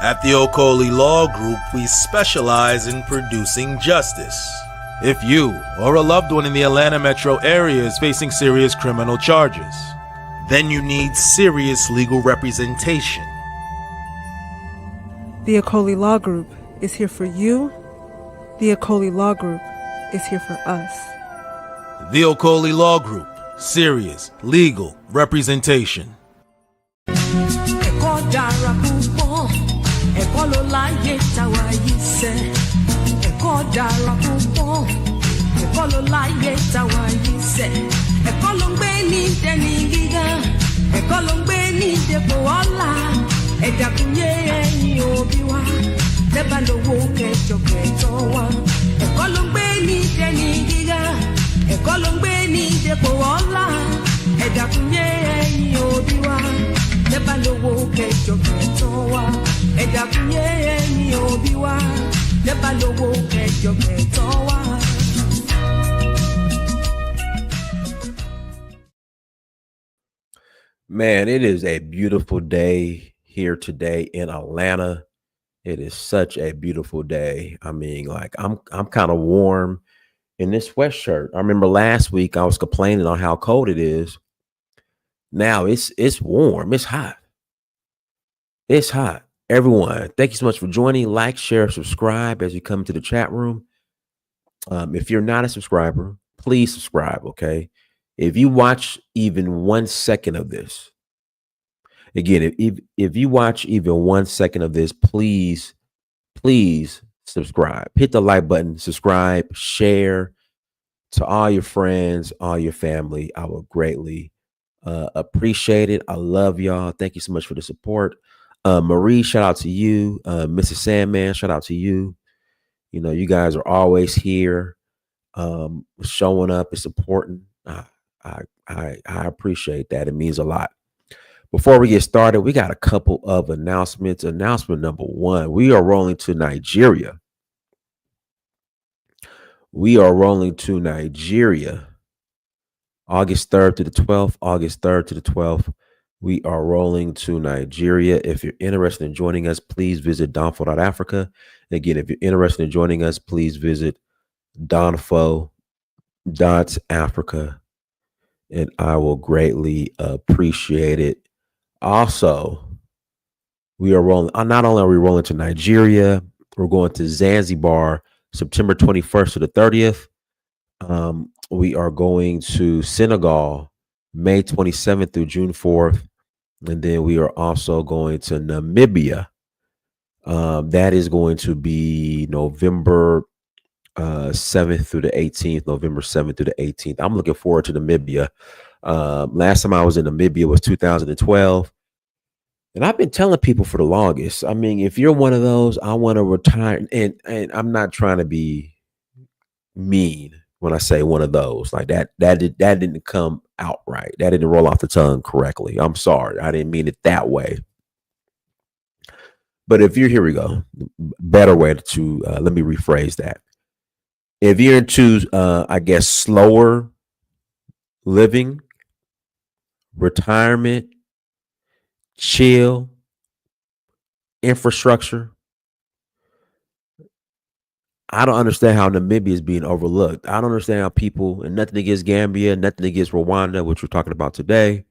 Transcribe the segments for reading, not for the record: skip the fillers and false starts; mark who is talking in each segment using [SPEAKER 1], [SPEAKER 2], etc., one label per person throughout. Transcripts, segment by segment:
[SPEAKER 1] At the Okoli Law Group, we specialize in producing justice. If you or a loved one in the Atlanta metro area is facing serious criminal charges, then you need serious legal representation.
[SPEAKER 2] The Okoli Law Group is here for you. The Okoli Law Group is here for us.
[SPEAKER 1] The Okoli Law Group, serious legal representation.
[SPEAKER 3] Ẹ̀kọ́ ló láyé táwa yìí sẹ́, ẹ̀kọ́ dára púpọ̀. Ẹ̀kọ́ ló láyé táwa yìí sẹ́, ẹ̀kọ́ ló ń gbé ní dẹni gíga, ẹ̀kọ́ ló ń gbé ní dépò ọlá. Ẹ dákun yé ẹ̀yin òbí wa, lẹ́bàá lówó kẹjọ kẹjọ wa. Ẹ̀kọ́ ló ń gbé ní dẹni gíga, ẹ̀kọ́ ló ń gbé ní dépò ọlá. Ẹ dákun yé ẹ̀yin òbí wa, lẹ́bàá lówó kẹjọ kẹjọ wa. Ẹ dákun yé ẹ̀yin òbí wa, lẹ́bàá lówó kẹjọ kẹjọ wa.
[SPEAKER 4] Man, it is a beautiful day here today in Atlanta. It is such a beautiful day. I mean, like I'm kind of warm in this sweatshirt. I remember last week I was complaining on how cold it is. Now it's warm. It's hot. It's hot. Everyone, thank you so much for joining. Like, share, subscribe as you come to the chat room. If you're not a subscriber, please subscribe, okay? If you watch even 1 second of this, again, if you watch even 1 second of this, please subscribe. Hit the like button, subscribe, share to all your friends, all your family. I will greatly appreciate it. I love y'all. Thank you so much for the support. Marie, shout out to you. Mrs. Sandman, shout out to you. You know, you guys are always here, showing up. It's important. I appreciate that. It means a lot. Before we get started, we got a couple of announcements. Announcement number one, we are rolling to Nigeria. We are rolling to Nigeria August 3rd to the 12th. August 3rd to the 12th. We are rolling to Nigeria. If you're interested in joining us, please visit donfo.africa. Again, if you're interested in joining us, please visit donfo.africa. And I will greatly appreciate it. Also, we are rolling. Not only are we rolling to Nigeria, we're going to Zanzibar September 21st to the 30th. We are going to Senegal May 27th through June 4th. And then we are also going to Namibia. That is going to be November 7th through the 18th, November 7th through the 18th. I'm looking forward to Namibia. Last time I was in Namibia was 2012. And I've been telling people for the longest, I mean, if you're one of those, I want to retire. And I'm not trying to be mean when I say one of those. Like that didn't come out right. That didn't roll off the tongue correctly. I'm sorry. I didn't mean it that way. But if you're, here we go. Better way to, let me rephrase that. If you're into, I guess, slower living, retirement, chill, infrastructure, I don't understand how Namibia is being overlooked. I don't understand how people, and nothing against Gambia, nothing against Rwanda, which we're talking about today,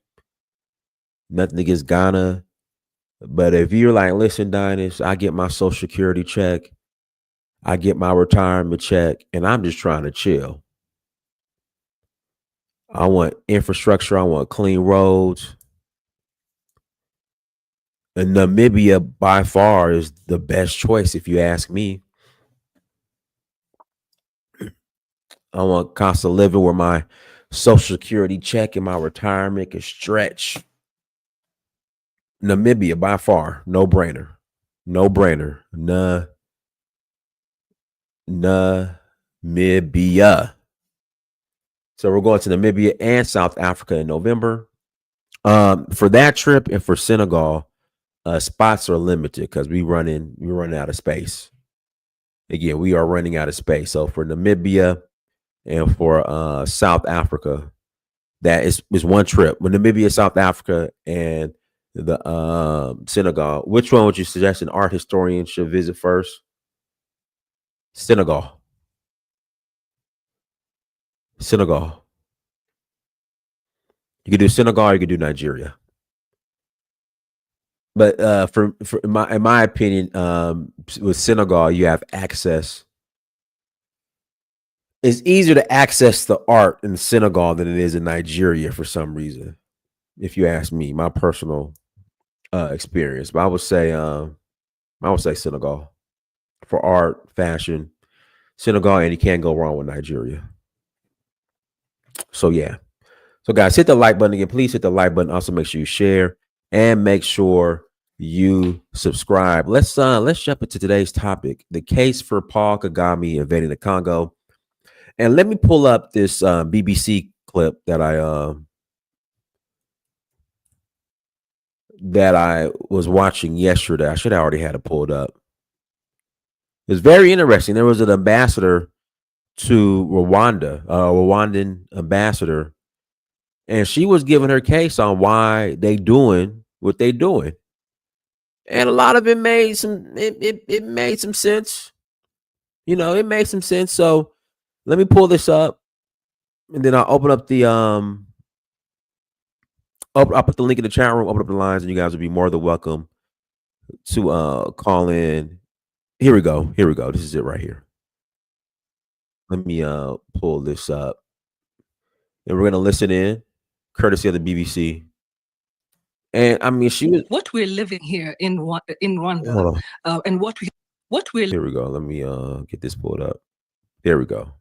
[SPEAKER 4] nothing against Ghana. But if you're like, listen, Dynas, I get my Social Security check, I get my retirement check, and I'm just trying to chill. I want infrastructure. I want clean roads. And Namibia, by far, is the best choice, if you ask me. I want cost of living where my Social Security check and my retirement can stretch. Namibia, by far, no brainer. No brainer. Namibia. So we're going to Namibia and South Africa in November. For that trip and for Senegal, spots are limited because we're running out of space. Again, we are running out of space. So for Namibia and for South Africa, that is one trip. When Namibia, South Africa, and the Senegal. Which one would you suggest an art historian should visit first? Senegal. Senegal. You could do Senegal, or you could do Nigeria. But for in my opinion, with Senegal, you have access. It's easier to access the art in Senegal than it is in Nigeria for some reason. If you ask me, my personal experience, but I would say Senegal for art, fashion, Senegal, and you can't go wrong with Nigeria. So yeah. So guys, hit the like button again. Please hit the like button. Also make sure you share and make sure you subscribe. Let's jump into today's topic: the case for Paul Kagame invading the Congo. And let me pull up this BBC clip that I was watching yesterday. I should have already had it pulled up. It's very interesting. There was an ambassador to Rwanda, a Rwandan ambassador, and she was giving her case on why they doing what they doing. And a lot of it made some it made some sense. You know, it made some sense. So let me pull this up, and then I'll open up the I'll put the link in the chat room, open up the lines, and you guys will be more than welcome to call in. Here we go. This is it right here. Let me pull this up. And we're gonna listen in, courtesy of the BBC. And I mean, she was
[SPEAKER 3] what we're living here in Rwanda, and what we're
[SPEAKER 4] here we go. Let me get this pulled up. There we go.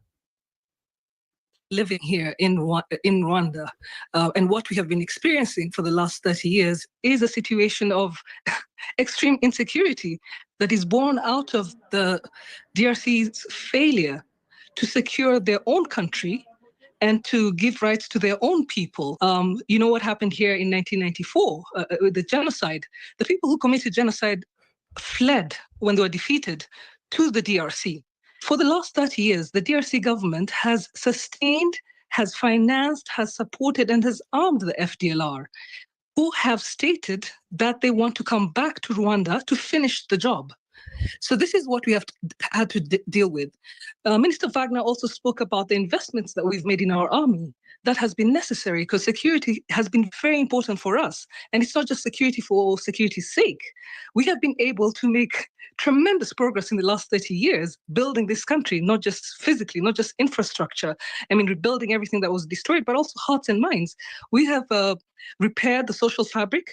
[SPEAKER 3] living here in Rwanda, and what we have been experiencing for the last 30 years is a situation of extreme insecurity that is born out of the DRC's failure to secure their own country and to give rights to their own people. You know what happened here in 1994 with the genocide? The people who committed genocide fled when they were defeated to the DRC. For the last 30 years, the DRC government has sustained, has financed, has supported, and has armed the FDLR, who have stated that they want to come back to Rwanda to finish the job. So this is what we have had to deal with. Minister Wagner also spoke about the investments that we've made in our army. That has been necessary because security has been very important for us. And it's not just security for security's sake. We have been able to make tremendous progress in the last 30 years, building this country, not just physically, not just infrastructure. I mean, rebuilding everything that was destroyed, but also hearts and minds. We have repaired the social fabric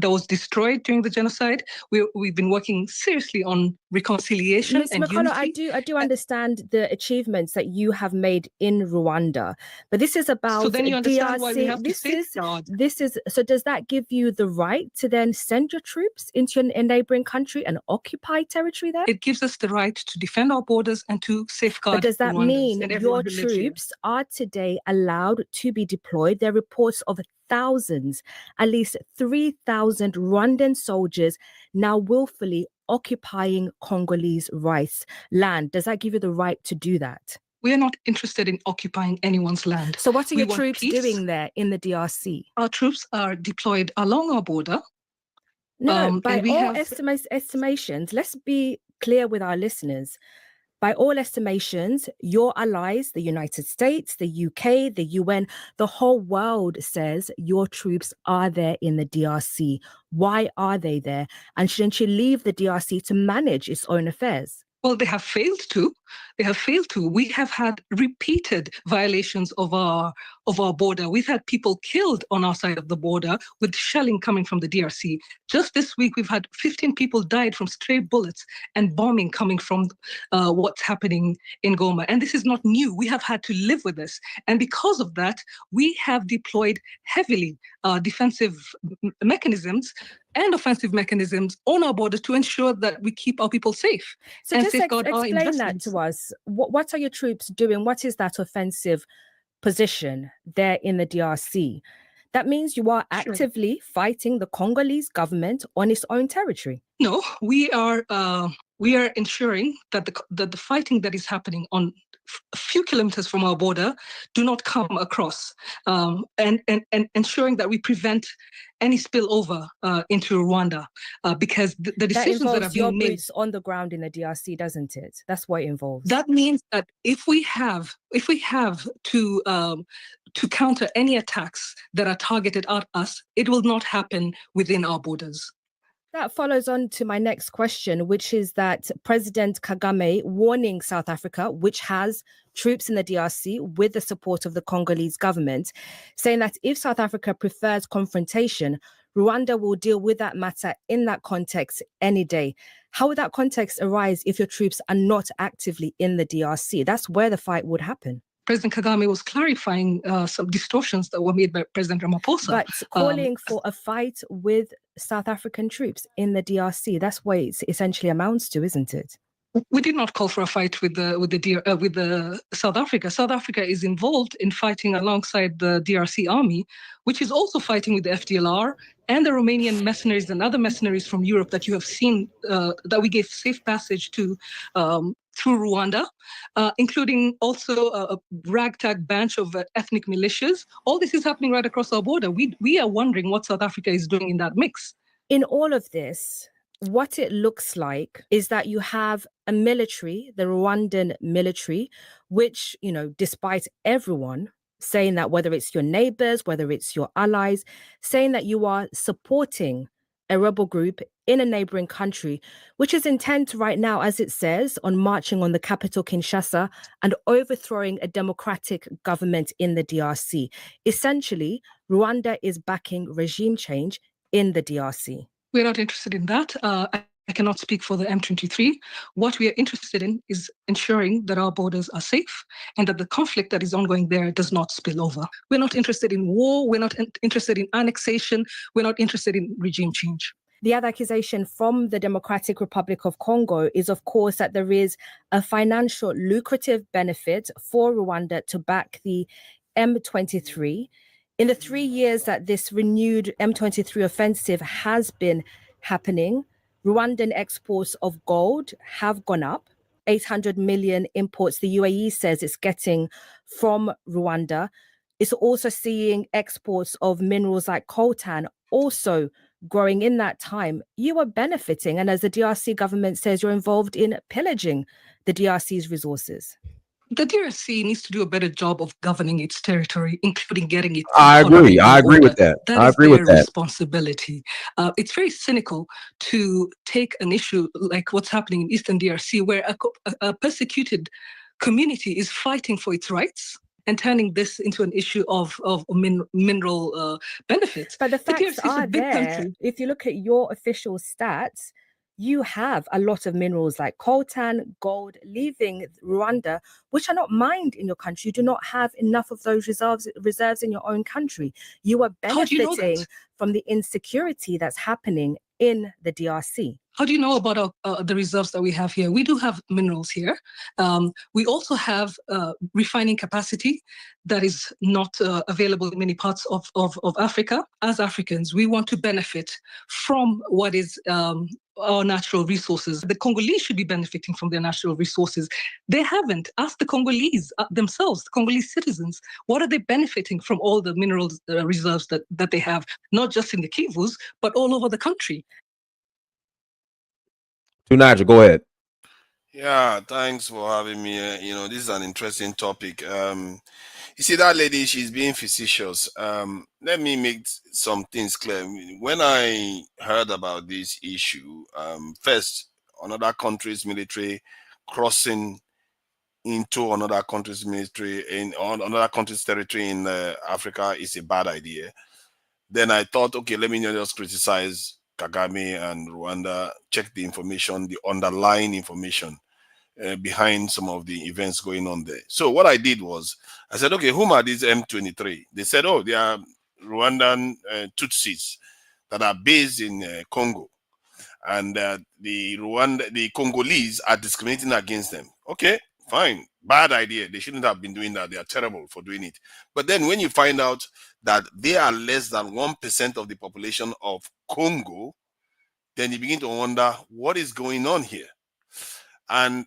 [SPEAKER 3] that was destroyed during the genocide. We've been working seriously on reconciliation.
[SPEAKER 5] Ms. McConnell, I do understand the achievements that you have made in Rwanda, but this is about
[SPEAKER 3] so then you understand
[SPEAKER 5] DRC.
[SPEAKER 3] Why we have
[SPEAKER 5] This is so. Does that give you the right to then send your troops into a neighboring country and occupy territory there?
[SPEAKER 3] It gives us the right to defend our borders and to safeguard.
[SPEAKER 5] But does that mean your troops are today allowed to be deployed? There are reports of thousands, at least 3,000 Rwandan soldiers now willfully occupying Congolese land. Does that give you the right to do that?
[SPEAKER 3] We are not interested in occupying anyone's land.
[SPEAKER 5] So what are your troops doing there in the DRC?
[SPEAKER 3] Our troops are deployed along our border.
[SPEAKER 5] No, by all estimations, let's be clear with our listeners. By all estimations, your allies, the United States, the UK, the UN, the whole world says your troops are there in the DRC. Why are they there? And shouldn't you leave the DRC to manage its own affairs?
[SPEAKER 3] Well, they have failed to. We have had repeated violations of our border. We've had people killed on our side of the border with shelling coming from the DRC. Just this week, we've had 15 people died from stray bullets and bombing coming from what's happening in Goma. And this is not new. We have had to live with this. And because of that, we have deployed heavily defensive mechanisms and offensive mechanisms on our border to ensure that we keep our people safe.
[SPEAKER 5] So just explain that to us. What are your troops doing? What is that offensive position there in the DRC? That means you are actively fighting the Congolese government on its own territory.
[SPEAKER 3] No, we are
[SPEAKER 6] we are ensuring that the fighting that is happening on a few kilometers from our border do not come across, and ensuring that we prevent any spillover into Rwanda, because the decisions that are being made.
[SPEAKER 5] Boots on the ground in the DRC, doesn't it? That's what it involves.
[SPEAKER 6] That means that if we have to counter any attacks that are targeted at us, it will not happen within our borders.
[SPEAKER 5] That follows on to my next question, which is that President Kagame warning South Africa, which has troops in the DRC with the support of the Congolese government, saying that if South Africa prefers confrontation, Rwanda will deal with that matter in that context any day. How would that context arise if your troops are not actively in the DRC? That's where the fight would happen.
[SPEAKER 6] President Kagame was clarifying some distortions that were made by President Ramaphosa.
[SPEAKER 5] But calling for a fight with South African troops in the DRC, that's what it essentially amounts to, isn't it?
[SPEAKER 6] We did not call for a fight with the South Africa. South Africa is involved in fighting alongside the DRC army, which is also fighting with the FDLR and the Romanian mercenaries and other mercenaries from Europe that you have seen, that we gave safe passage to through Rwanda, including also a ragtag bunch of ethnic militias. All this is happening right across our border. We are wondering what South Africa is doing in that mix.
[SPEAKER 5] In all of this, what it looks like is that you have a military, the Rwandan military, which, you know, despite everyone saying that, whether it's your neighbors, whether it's your allies, saying that you are supporting a rebel group in a neighboring country, which is intent right now, as it says, on marching on the capital, Kinshasa, and overthrowing a democratic government in the DRC. Essentially, Rwanda is backing regime change in the DRC.
[SPEAKER 6] We're not interested in that. I cannot speak for the M23. What we are interested in is ensuring that our borders are safe and that the conflict that is ongoing there does not spill over. We're not interested in war. We're not interested in annexation. We're not interested in regime change.
[SPEAKER 5] The other accusation from the Democratic Republic of Congo is, of course, that there is a financial lucrative benefit for Rwanda to back the M23. In the 3 years that this renewed M23 offensive has been happening, Rwandan exports of gold have gone up. 800 million imports the UAE says it's getting from Rwanda. It's also seeing exports of minerals like coltan also growing in that time. You are benefiting, and as the DRC government says, you're involved in pillaging the DRC's resources.
[SPEAKER 6] The DRC needs to do a better job of governing its territory, including getting it.
[SPEAKER 4] I agree with that.
[SPEAKER 6] That is their responsibility. It's very cynical to take an issue like what's happening in Eastern DRC, where a persecuted community is fighting for its rights and turning this into an issue of mineral benefits.
[SPEAKER 5] But the facts are there. If you look at your official stats, you have a lot of minerals like coltan, gold, leaving Rwanda, which are not mined in your country. You do not have enough of those reserves in your own country. You are benefiting from the insecurity that's happening in the DRC.
[SPEAKER 6] How do you know about the reserves that we have here? We do have minerals here. We also have refining capacity that is not available in many parts of Africa. As Africans, we want to benefit from what is our natural resources. The Congolese should be benefiting from their natural resources. They haven't. Ask the Congolese themselves, the Congolese citizens, what are they benefiting from all the minerals reserves that they have, not just in the Kivus, but all over the country.
[SPEAKER 4] Nigel, go ahead.
[SPEAKER 7] Yeah, thanks for having me. This is an interesting topic. You see, that lady, she's being facetious. Let me make some things clear. When I heard about this issue, first, another country's military crossing into another country's military on another country's territory in Africa is a bad idea. Then I thought, okay, let me just criticize Kagame and Rwanda, check the information, the underlying information behind some of the events going on there. So what I did was, I said, okay, whom are these M23? They said, oh, they are Rwandan Tutsis that are based in Congo. And the Congolese are discriminating against them. Okay, fine. Bad idea. They shouldn't have been doing that. They are terrible for doing it. But then when you find out that they are less than 1% of the population of Congo, then you begin to wonder what is going on here. And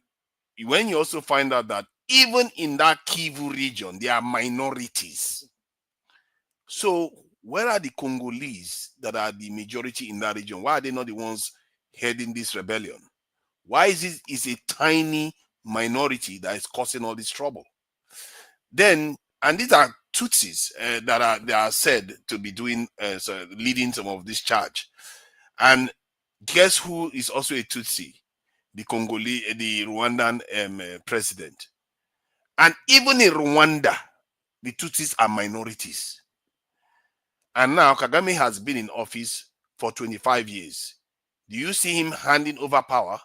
[SPEAKER 7] when you also find out that even in that Kivu region, there are minorities. So where are the Congolese that are the majority in that region? Why are they not the ones heading this rebellion? Why is it is a tiny minority that is causing all this trouble? Then, and these are Tutsis that are said to be doing leading some of this charge. And guess who is also a Tutsi? The Congolese, the Rwandan president. And even in Rwanda, the Tutsis are minorities. And now Kagame has been in office for 25 years. Do you see him handing over power?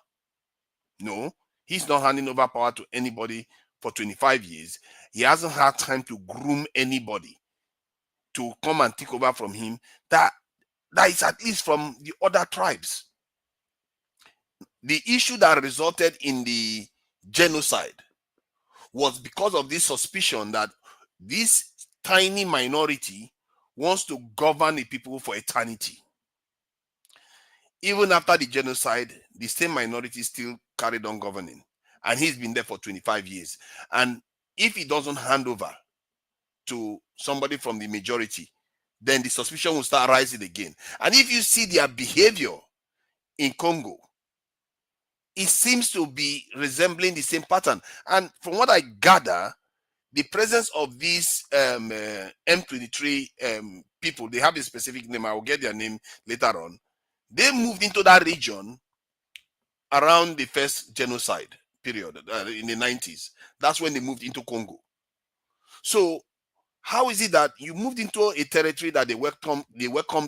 [SPEAKER 7] No, he's not handing over power to anybody for 25 years. He hasn't had time to groom anybody to come and take over from him. That is at least from the other tribes. The issue that resulted in the genocide was because of this suspicion that this tiny minority wants to govern the people for eternity. Even after the genocide, the same minority still carried on governing. And he's been there for 25 years. And if he doesn't hand over to somebody from the majority, then the suspicion will start rising again. And if you see their behavior in Congo, it seems to be resembling the same pattern. And from what I gather, the presence of these M23 people, they have a specific name. I will get their name later on. They moved into that region around the first genocide period in the 90s. That's when they moved into Congo. So how is it that you moved into a territory that they welcomed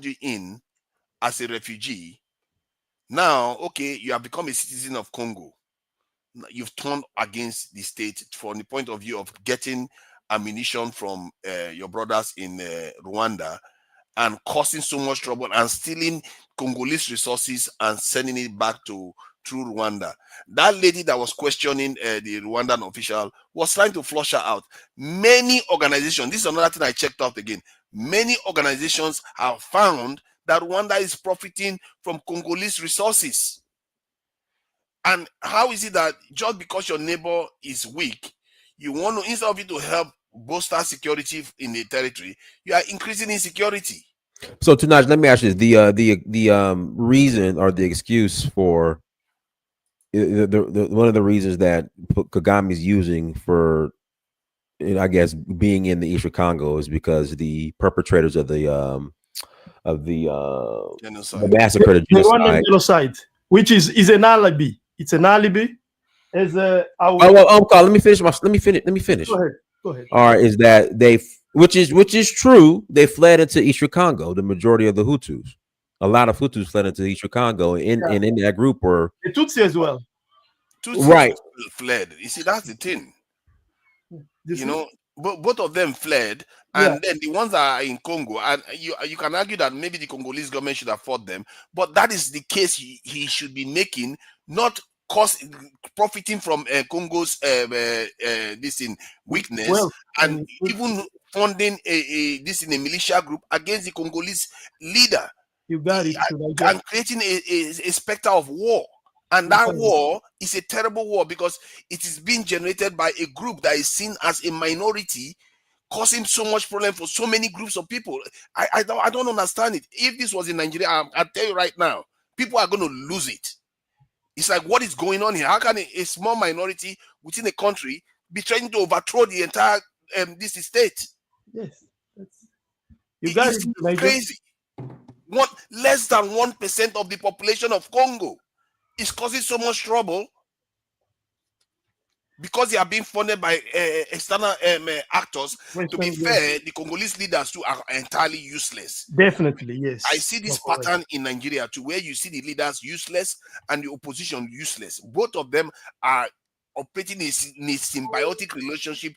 [SPEAKER 7] you in as a refugee? Now, okay, you have become a citizen of Congo. You've turned against the state from the point of view of getting ammunition from your brothers in Rwanda and causing so much trouble and stealing Congolese resources and sending it back to through Rwanda. That lady that was questioning the Rwandan official was trying to flush her out. Many organizations, this is another thing I checked out again, many organizations have found that Rwanda is profiting from Congolese resources. And how is it that just because your neighbor is weak, you want to, instead of you to help bolster security in the territory, you are increasing insecurity?
[SPEAKER 4] So Tunaj, let me ask you this. The reason or the excuse for the one of the reasons that Kagame is using for, I guess, being in the Eastern Congo is because the perpetrators of the
[SPEAKER 7] genocide,
[SPEAKER 4] the massacre, the
[SPEAKER 8] genocide, which is an alibi. It's an alibi. As let
[SPEAKER 4] me finish. Let me finish.
[SPEAKER 8] Go ahead.
[SPEAKER 4] All right, is that they, which is true, they fled into Eastern Congo. The majority of the Hutus, a lot of Hutus fled into Eastern Congo, and in that group were
[SPEAKER 8] the Tutsi as well.
[SPEAKER 7] Tutsi
[SPEAKER 4] right
[SPEAKER 7] fled. You see, that's the thing. You know, both of them fled, and then the ones that are in Congo, and you can argue that maybe the Congolese government should have fought them, but that is the case he should be making, not profiting from Congo's this in weakness, and even funding this in a militia group against the Congolese leader.
[SPEAKER 8] You got it.
[SPEAKER 7] And creating a specter of war. And that war is a terrible war because it is being generated by a group that is seen as a minority, causing so much problem for so many groups of people. I don't understand it. If this was in Nigeria, I'll tell you right now, people are going to lose it. It's like, what is going on here? How can a small minority within a country be trying to overthrow the entire this state?
[SPEAKER 8] Yes, you got it.
[SPEAKER 7] It's crazy. Less than 1% of the population of Congo is causing so much trouble because they are being funded by external actors. To be fair, the Congolese leaders too are entirely useless.
[SPEAKER 8] Definitely, yes.
[SPEAKER 7] I see this pattern in Nigeria too, where you see the leaders useless and the opposition useless. Both of them are operating in a symbiotic relationship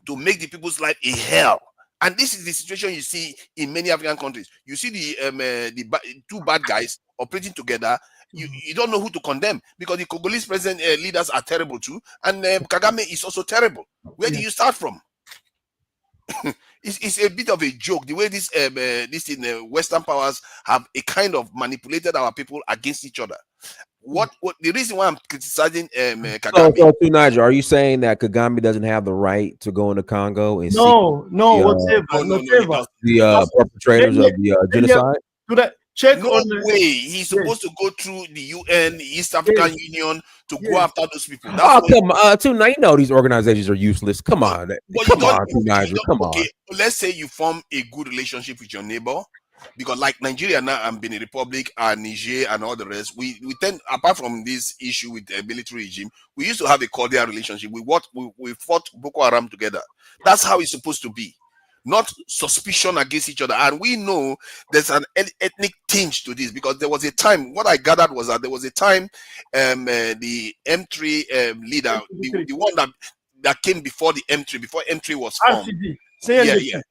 [SPEAKER 7] to make the people's life a hell. And this is the situation you see in many African countries. You see the two bad guys operating together. You don't know who to condemn because the Congolese president leaders are terrible too, and Kagame is also terrible. Where do you start from? It's a bit of a joke the way this in Western powers have a kind of manipulated our people against each other. What the reason why I'm criticizing Kagame?
[SPEAKER 4] So to Niger, are you saying that Kagame doesn't have the right to go into Congo and
[SPEAKER 8] No,
[SPEAKER 7] whatever.
[SPEAKER 8] The
[SPEAKER 4] perpetrators of the genocide?
[SPEAKER 8] Check
[SPEAKER 7] no
[SPEAKER 8] on
[SPEAKER 7] way. He's supposed to go through the UN, the East African Union to go after those people. That's
[SPEAKER 4] come on, too. Now you know these organizations are useless. Come on, come on, Niger. Come on.
[SPEAKER 7] Okay, let's say you form a good relationship with your neighbor, because like Nigeria now and Benin Republic and Niger and all the rest, we tend, apart from this issue with the military regime, we used to have a cordial relationship. We fought Boko Haram together. That's how it's supposed to be. Not suspicion against each other. And we know there's an ethnic tinge to this, because there was a time, what I gathered was that there was a time the M3 leader, the one that came before the M3, before M3 was formed.
[SPEAKER 8] RCD,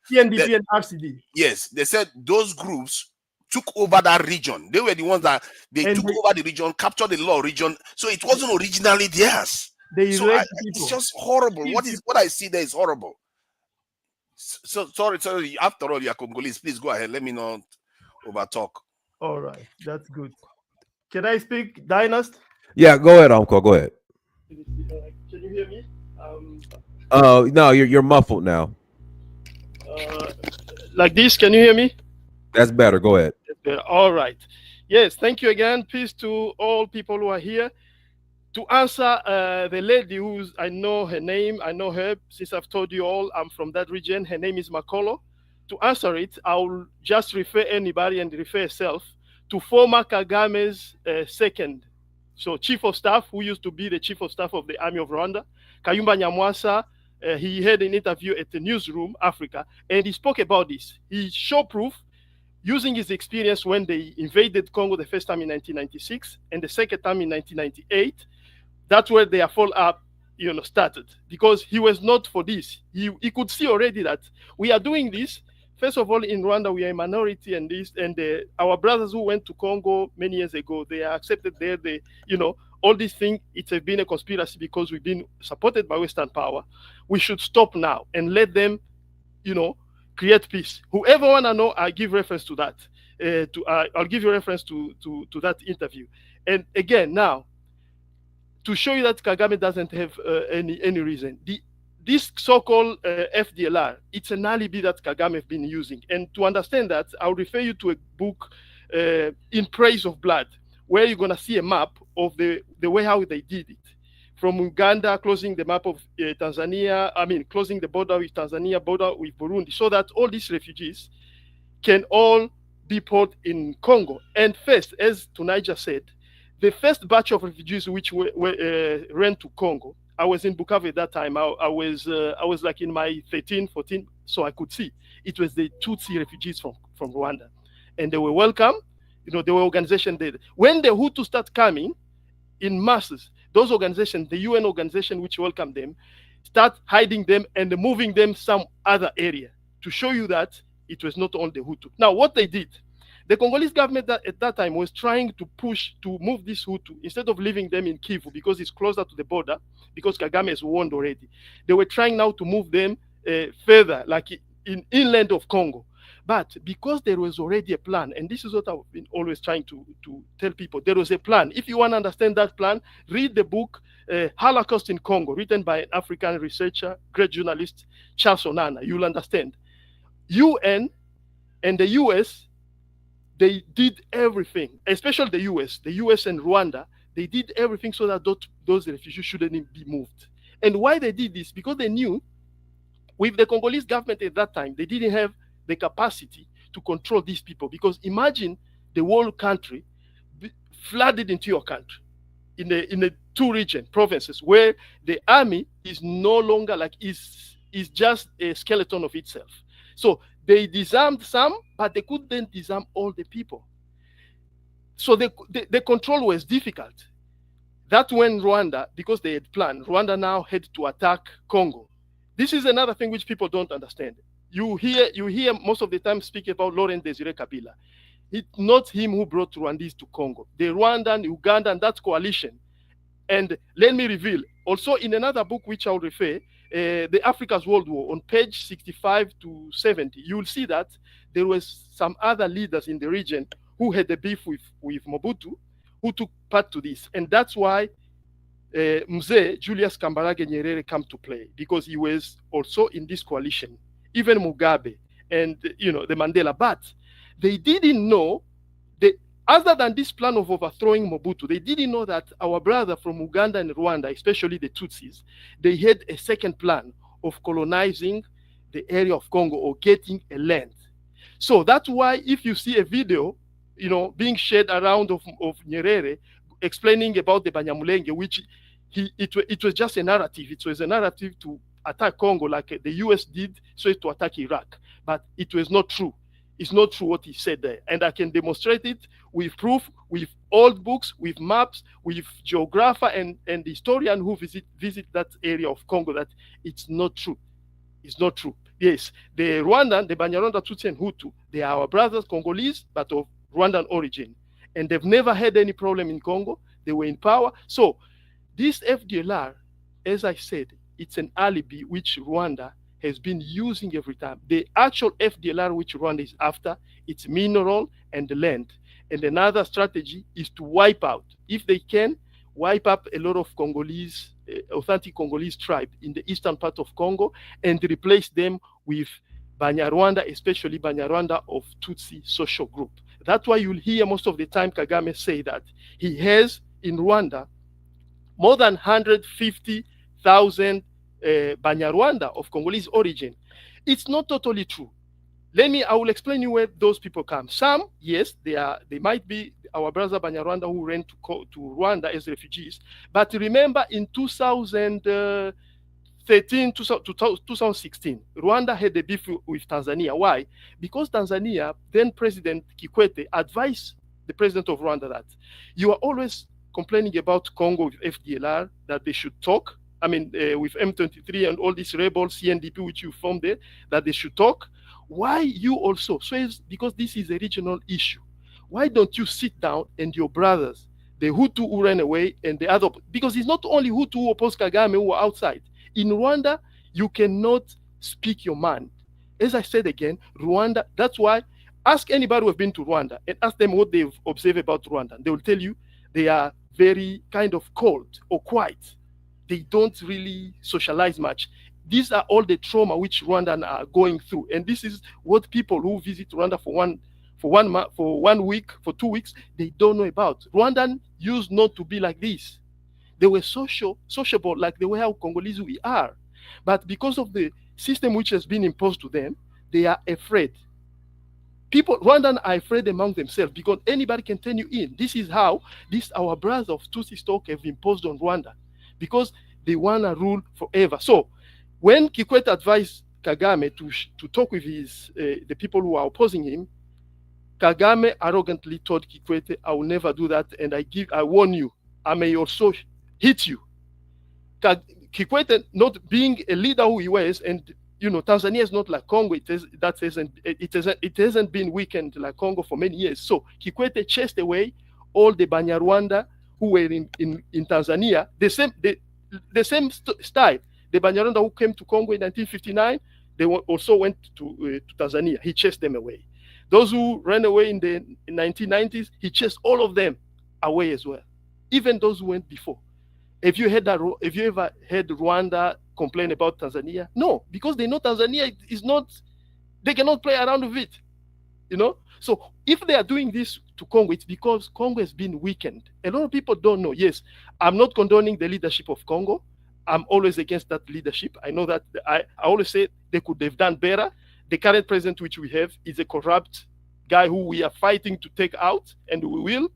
[SPEAKER 8] CNDP and RCD.
[SPEAKER 7] Yes, they said those groups took over that region. They were the ones that took over the region, captured the law region. So it wasn't originally theirs. It's just horrible. What I see there is horrible. So sorry. After all, you're Congolese. Please go ahead. Let me not overtalk.
[SPEAKER 8] All right, that's good. Can I speak, Dynast?
[SPEAKER 4] Yeah, go ahead, Uncle. Go ahead.
[SPEAKER 8] Can you hear me?
[SPEAKER 4] No, you're muffled now.
[SPEAKER 8] Like this, can you hear me?
[SPEAKER 4] That's better. Go ahead.
[SPEAKER 8] All right. Yes, thank you again. Peace to all people who are here. To answer the lady who's, I know her name, I know her, since I've told you all, I'm from that region. Her name is Makolo. To answer it, I'll just refer anybody and refer herself to former Kagame's second, so chief of staff, who used to be the chief of staff of the Army of Rwanda, Kayumba Nyamwasa. He had an interview at the Newsroom Africa, and he spoke about this. He showed proof using his experience when they invaded Congo the first time in 1996 and the second time in 1998. That's where their follow-up, started, because he was not for this. He could see already that we are doing this. First of all, in Rwanda, we are a minority, and our brothers who went to Congo many years ago, they are accepted there. All these things, it's been a conspiracy because we've been supported by Western power. We should stop now and let them, create peace. Whoever wanna know, I give reference to that. I'll give you reference to that interview. And again, now, to show you that Kagame doesn't have any reason. This so-called FDLR, it's an alibi that Kagame has been using. And to understand that, I'll refer you to a book, In Praise of Blood, where you're going to see a map of the way how they did it. From Uganda, closing the map of Tanzania, closing the border with Tanzania, border with Burundi, so that all these refugees can all be put in Congo. And first, as Tunija said, the first batch of refugees which ran to Congo, I was in Bukavu at that time. I was like in my 13, 14, so I could see. It was the Tutsi refugees from Rwanda. And they were welcome. There were organizations there. When the Hutu start coming in masses, those organizations, the UN organization which welcomed them, start hiding them and moving them some other area to show you that it was not only the Hutu. Now, what they did, the Congolese government at that time was trying to push to move this Hutu instead of leaving them in Kivu because it's closer to the border, because Kagame has warned already. They were trying now to move them further, like in inland of Congo. But because there was already a plan, and this is what I've been always trying to tell people, there was a plan. If you want to understand that plan, read the book Holocaust in Congo, written by an African researcher, great journalist, Charles Onana. You'll understand. UN and the US, they did everything, especially the US and Rwanda, they did everything so that those refugees shouldn't be moved. And why they did this? Because they knew with the Congolese government at that time, they didn't have the capacity to control these people. Because imagine the whole country flooded into your country in the two provinces, where the army is no longer is just a skeleton of itself. So they disarmed some, but they couldn't disarm all the people. So the control was difficult. That's when Rwanda, because they had planned, Rwanda now had to attack Congo. This is another thing which people don't understand. You hear most of the time speak about Laurent Desire Kabila. It's not him who brought Rwandese to Congo. The Rwandan, Ugandan, that coalition. And let me reveal, also in another book which I'll refer, the Africa's World War, on page 65 to 70, you will see that there was some other leaders in the region who had a beef with Mobutu, who took part to this. And that's why Mzee Julius Kambarage Nyerere come to play, because he was also in this coalition, even Mugabe and the Mandela. But they didn't know, other than this plan of overthrowing Mobutu, they didn't know that our brother from Uganda and Rwanda, especially the Tutsis, they had a second plan of colonizing the area of Congo or getting a land. So that's why if you see a video, being shared around of Nyerere explaining about the Banyamulenge, which it was just a narrative. It was a narrative to attack Congo like the US did, so to attack Iraq. But it was not true. It's not true what he said there. And I can demonstrate it with proof, with old books, with maps, with geographer and historian who visit that area of Congo, that it's not true. It's not true. Yes, the Rwandan, the Banyarwanda, Tutsi, and Hutu, they are our brothers, Congolese, but of Rwandan origin. And they've never had any problem in Congo. They were in power. So this FDLR, as I said, it's an alibi which Rwanda has been using every time. The actual FDLR which Rwanda is after, it's mineral and the land. And another strategy is to wipe out, if they can, wipe up a lot of Congolese, authentic Congolese tribe in the eastern part of Congo and replace them with Banyarwanda, especially Banyarwanda of Tutsi social group. That's why you'll hear most of the time Kagame say that he has in Rwanda more than 150,000 Banyarwanda of Congolese origin. It's not totally true. I will explain you where those people come. Some, yes, they might be our brother Banyarwanda who ran to Rwanda as refugees. But remember, in 2013 to 2016, Rwanda had a beef with Tanzania. Why? Because Tanzania, then President Kikwete, advised the president of Rwanda that you are always complaining about Congo with FDLR, that they should talk. With M23 and all these rebels, CNDP, which you formed there, that they should talk. Why you also? So it's because this is a regional issue. Why don't you sit down and your brothers, the Hutu who ran away and the other, because it's not only Hutu who oppose Kagame who are outside. In Rwanda, you cannot speak your mind. As I said again, Rwanda, that's why, ask anybody who have been to Rwanda and ask them what they've observed about Rwanda. They will tell you they are very kind of cold or quiet. They don't really socialize much. These are all the trauma which Rwandans are going through. And this is what people who visit Rwanda for 1 week, for 2 weeks, they don't know about. Rwandans used not to be like this. They were sociable like the way how Congolese we are. But because of the system which has been imposed to them, they are afraid. Rwandans are afraid among themselves because anybody can turn you in. This is how our brothers of Tutsi stock have imposed on Rwanda, because they want to rule forever. So when Kikwete advised Kagame to talk with the people who are opposing him, Kagame arrogantly told Kikwete, I will never do that, and I warn you, I may also hit you. Kikwete, not being a leader who he was, and Tanzania is not like Congo. It hasn't been weakened like Congo for many years. So Kikwete chased away all the Banyarwanda who were in Tanzania. The same style. The Banyarwanda who came to Congo in 1959, they also went to Tanzania. He chased them away. Those who ran away in the 1990s, he chased all of them away as well, even those who went before. Have you ever heard Rwanda complain about Tanzania? No, because they know Tanzania is not, they cannot play around with it, So if they are doing this to Congo, it's because Congo has been weakened. A lot of people don't know. Yes, I'm not condoning the leadership of Congo. I'm always against that leadership. I know that I always say they could have done better. The current president which we have is a corrupt guy who we are fighting to take out, and we will.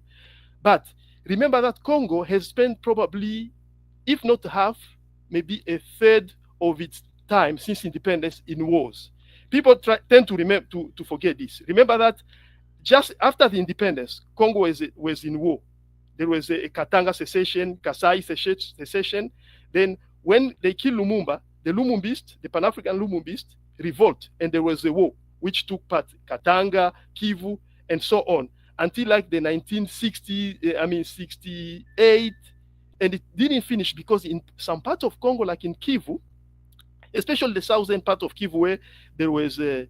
[SPEAKER 8] But remember that Congo has spent probably, if not half, maybe a third of its time since independence in wars. People tend to forget this. Remember that just after the independence, Congo was in war. There was a Katanga secession, Kasai secession. Then when they killed Lumumba, the Lumumbists, the Pan-African Lumumbists, revolt, and there was a war which took part Katanga, Kivu, and so on, until like the 68, and it didn't finish because in some parts of Congo, like in Kivu, especially the southern part of Kivu, where there was the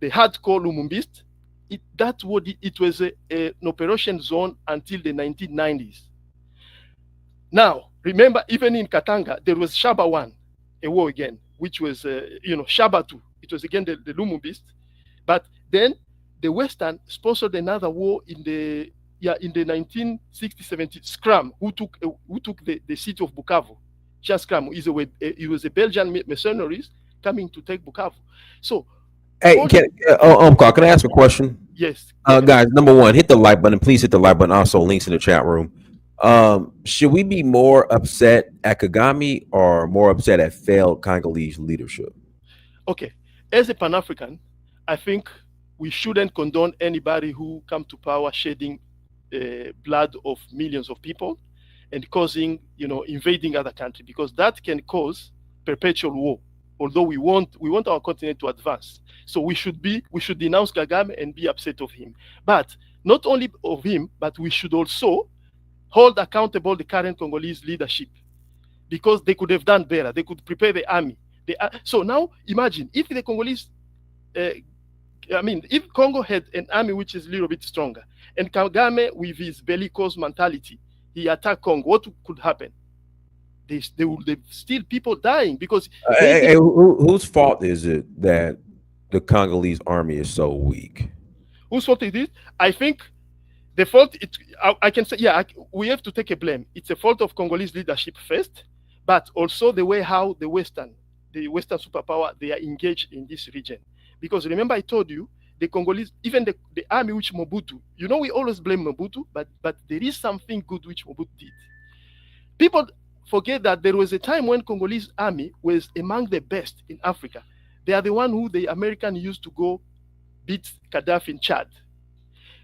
[SPEAKER 8] hardcore Lumumbists, it was an operation zone until the 1990s. Now, remember, even in Katanga, there was Shaba 1, a war again, which was, Shaba 2. It was again the Lumumbists. But then the Western sponsored another war in the 1960-70 Scram, who took the city of Bukavu. Just Scram he was a Belgian mercenaries coming to take Bukavu. So,
[SPEAKER 4] hey, can I ask a question?
[SPEAKER 8] Yes.
[SPEAKER 4] Guys, number one, hit the like button. Please hit the like button. Also, links in the chat room. Should we be more upset at Kagame or more upset at failed Congolese leadership?
[SPEAKER 8] Okay, as a Pan-African, I think we shouldn't condone anybody who come to power shedding blood of millions of people and causing, invading other countries, because that can cause perpetual war. Although we want our continent to advance, so we should denounce Kagame and be upset of him. But not only of him, but we should also hold accountable the current Congolese leadership, because they could have done better. They could prepare the army. So now imagine if the Congolese, if Congo had an army which is a little bit stronger, and Kagame with his bellicose mentality, he attacked Congo, what could happen? There will still people dying because.
[SPEAKER 4] Whose fault is it that the Congolese army is so weak?
[SPEAKER 8] Whose fault it is? I think the fault. I can say, we have to take a blame. It's a fault of Congolese leadership first, but also the way how the Western superpower, they are engaged in this region. Because remember, I told you the Congolese, even the army which Mobutu. We always blame Mobutu, but there is something good which Mobutu did. People forget that there was a time when Congolese army was among the best in Africa. They are the one who the American used to go beat Gaddafi in Chad.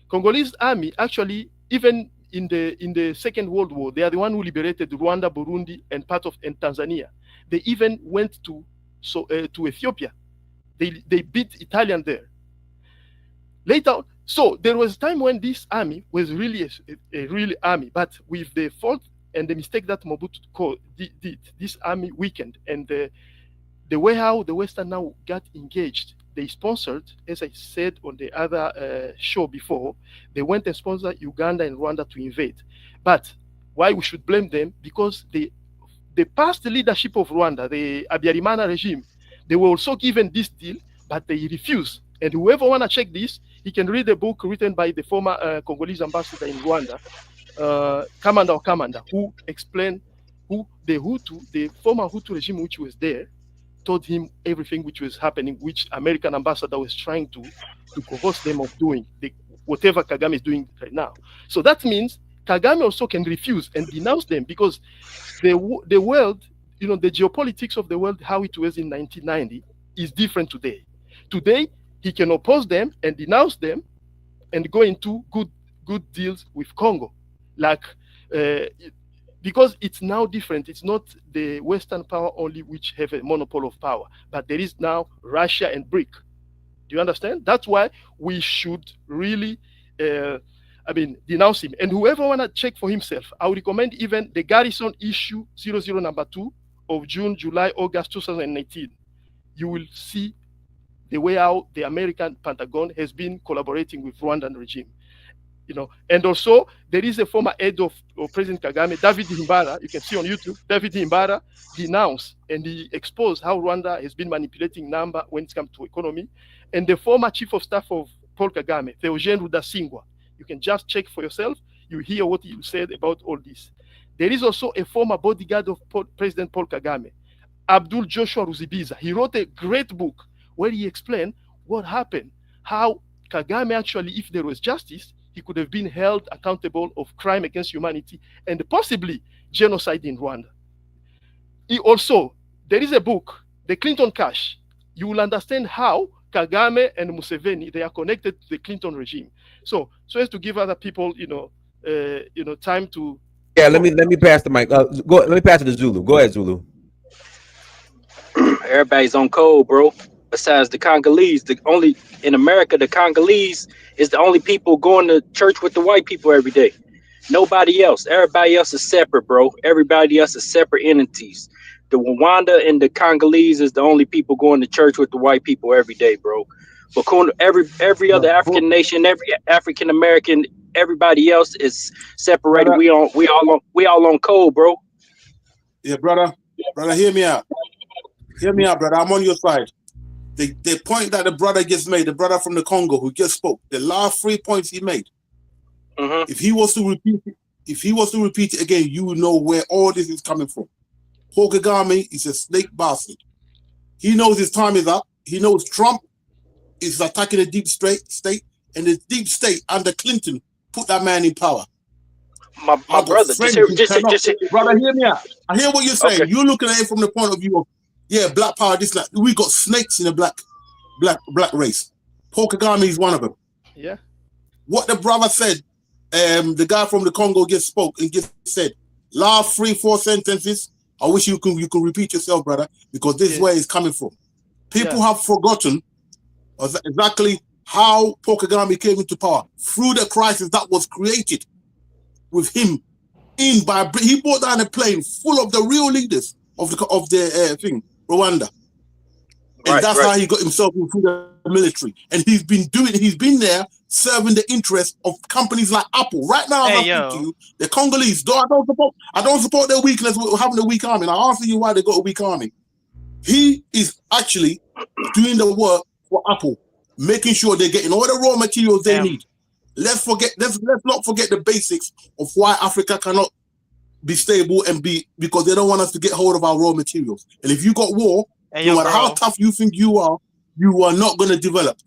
[SPEAKER 8] Congolese army actually, even in the Second World War, they are the one who liberated Rwanda, Burundi, and part of Tanzania. They even went to Ethiopia. They beat Italian there. Later, so there was a time when this army was really a real army, but with the fault and the mistake that Mobutu did, this army weakened. And the way how the Western now got engaged, they sponsored, as I said on the other show before, they went and sponsored Uganda and Rwanda to invade. But why we should blame them? Because the past leadership of Rwanda, the Habyarimana regime, they were also given this deal, but they refused. And whoever want to check this, he can read a book written by the former Congolese ambassador in Rwanda, Kamanda, who explained who the former Hutu regime which was there, told him everything which was happening, which American ambassador was trying to coerce them of doing, whatever Kagame is doing right now. So that means Kagame also can refuse and denounce them, because the world, the geopolitics of the world, how it was in 1990, is different today. Today, he can oppose them and denounce them and go into good deals with Congo. Because it's now different. It's not the Western power only which have a monopoly of power, but there is now Russia and BRIC. Do you understand? That's why we should really, denounce him. And whoever want to check for himself, I would recommend even the Garrison issue 00 number 2 of June, July, August 2019. You will see the way how the American Pentagon has been collaborating with Rwandan regime. And also there is a former head of President Kagame, David Himbara. You can see on YouTube, David Himbara denounced and he exposed how Rwanda has been manipulating number when it comes to economy. And the former chief of staff of Paul Kagame, Theogene Rudasingwa, you can just check for yourself. You hear what he said about all this. There is also a former bodyguard of President Paul Kagame, Abdul Joshua Ruzibiza. He wrote a great book where he explained what happened, how Kagame actually, if there was justice, he could have been held accountable of crime against humanity and possibly genocide in Rwanda. There is a book, The Clinton Cash. You will understand how Kagame and Museveni, they are connected to the Clinton regime. So as to give other people, time to.
[SPEAKER 4] Yeah, let me pass the mic. Let me pass it to Zulu. Go ahead, Zulu.
[SPEAKER 9] Everybody's on code, bro. Besides the Congolese, in America, the Congolese is the only people going to church with the white people every day. Nobody else. Everybody else is separate, bro. Everybody else is separate entities. The Rwanda and the Congolese is the only people going to church with the white people every day, bro. Bakuna, every other African nation, every African American, everybody else is separated.
[SPEAKER 10] Brother,
[SPEAKER 9] We all on code, bro.
[SPEAKER 10] Yeah, brother, hear me out. Hear me out, brother. I'm on your side. The point that the brother just made, the brother from the Congo who just spoke, the last 3 points he made. If he was to repeat it again, you know where all this is coming from. Paul Kagame is a snake bastard. He knows his time is up. He knows Trump is attacking the deep state, and the deep state under Clinton put that man in power.
[SPEAKER 9] My brother, just hear.
[SPEAKER 10] Brother, hear me out. I hear what you're saying.
[SPEAKER 9] Okay.
[SPEAKER 10] You're looking at it from the point of view of, black power, this, that. We got snakes in the black race. Paul Kagame is one of them.
[SPEAKER 8] Yeah.
[SPEAKER 10] What the brother said, the guy from the Congo just spoke and just said, last 3-4 sentences, I wish you can repeat yourself, brother, because this is where it's coming from. People have forgotten exactly how Paul Kagame came into power through the crisis that was created with him. He brought down a plane full of the real leaders of the thing, Rwanda. And that's how he got himself into the military. And he's been there serving the interests of companies like Apple. Right now, I'm asking you, the Congolese, I don't support their weakness with having a weak army. And I'll answer you why they got a weak army. He is actually doing the work for Apple, making sure they're getting all the raw materials they need. Let's not forget the basics of why Africa cannot be stable and because they don't want us to get hold of our raw materials. And if you got war, no matter how tough you think you are not going to develop.